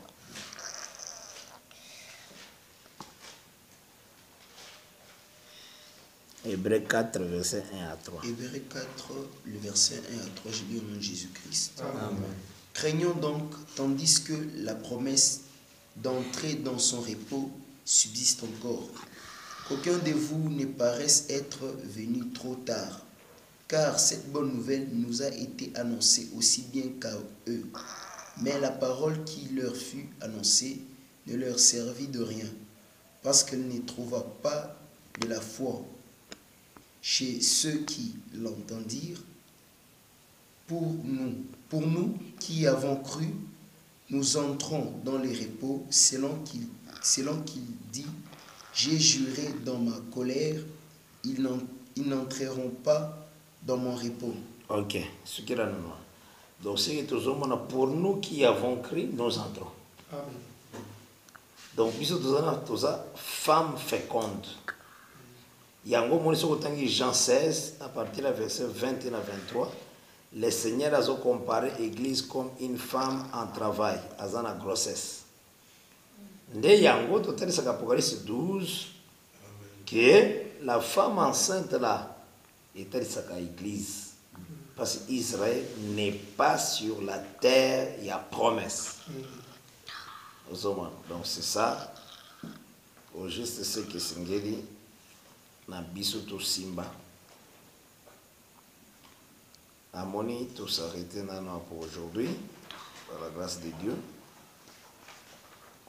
Hébreu 4, verset 1 à 3. Hébreu 4, le verset 1 à 3, je lis au nom de Jésus-Christ. Amen. Craignons donc, tandis que la promesse d'entrer dans son repos subsiste encore, qu'aucun de vous ne paraisse être venu trop tard, car cette bonne nouvelle nous a été annoncée aussi bien qu'à eux. Mais la parole qui leur fut annoncée ne leur servit de rien, parce qu'elle ne trouva pas de la foi chez ceux qui l'entendirent. Pour nous qui avons cru, nous entrons dans les repos, selon qu'il dit, j'ai juré dans ma colère, ils n'entreront pas dans mon repos. Ok, ce qui est là. Donc, c'est que pour nous qui avons cru, nous entrons. Amen. Donc, nous sommes femmes fécondes. Il y a un moment où Jean 16, à partir du verset 21 à 23, le Seigneur a comparé l'Église comme une femme en travail, à la grossesse. Il y a un autre texte, Apocalypse 12, que la femme enceinte là est l'Église. Parce qu'Israël n'est pas sur la terre, il y a promesse. Donc c'est ça, au juste ce que Singeli na biso to simba. Amoni, tout s'arrêter pour aujourd'hui, par la grâce de Dieu.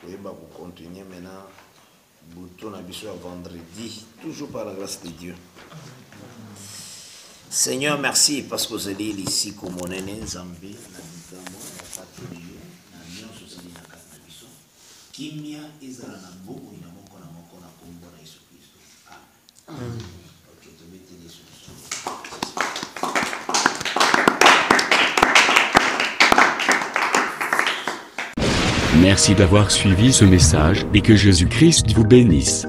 Nous allons continuer maintenant, bouton à biso à vendredi, toujours par la grâce de Dieu. Seigneur, merci parce que vous êtes ici comme on est Zambé, Kimia ezala na boku na moko na kombo na Yesu Kristo. Amen. Ok, tu mettez les solutions. Merci d'avoir suivi ce message et que Jésus-Christ vous bénisse.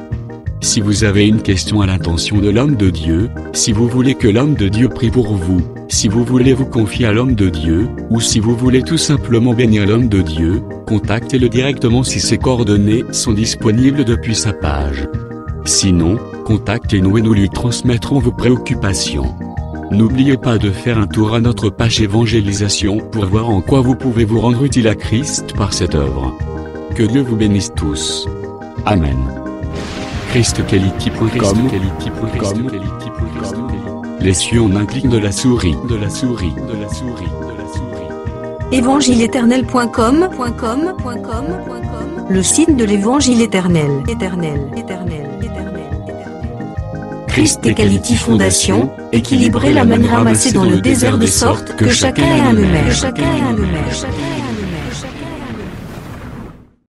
Si vous avez une question à l'intention de l'homme de Dieu, si vous voulez que l'homme de Dieu prie pour vous, si vous voulez vous confier à l'homme de Dieu, ou si vous voulez tout simplement bénir l'homme de Dieu, contactez-le directement si ses coordonnées sont disponibles depuis sa page. Sinon, contactez-nous et nous lui transmettrons vos préoccupations. N'oubliez pas de faire un tour à notre page évangélisation pour voir en quoi vous pouvez vous rendre utile à Christ par cette œuvre. Que Dieu vous bénisse tous. Amen. ChristQuality.com. Les cieux en un clic de la souris. Évangile-éternel.com, le site de l'évangile éternel. ChristQuality Fondation, équilibrer la manne ramassée dans le désert de sorte que chacun ait un numère.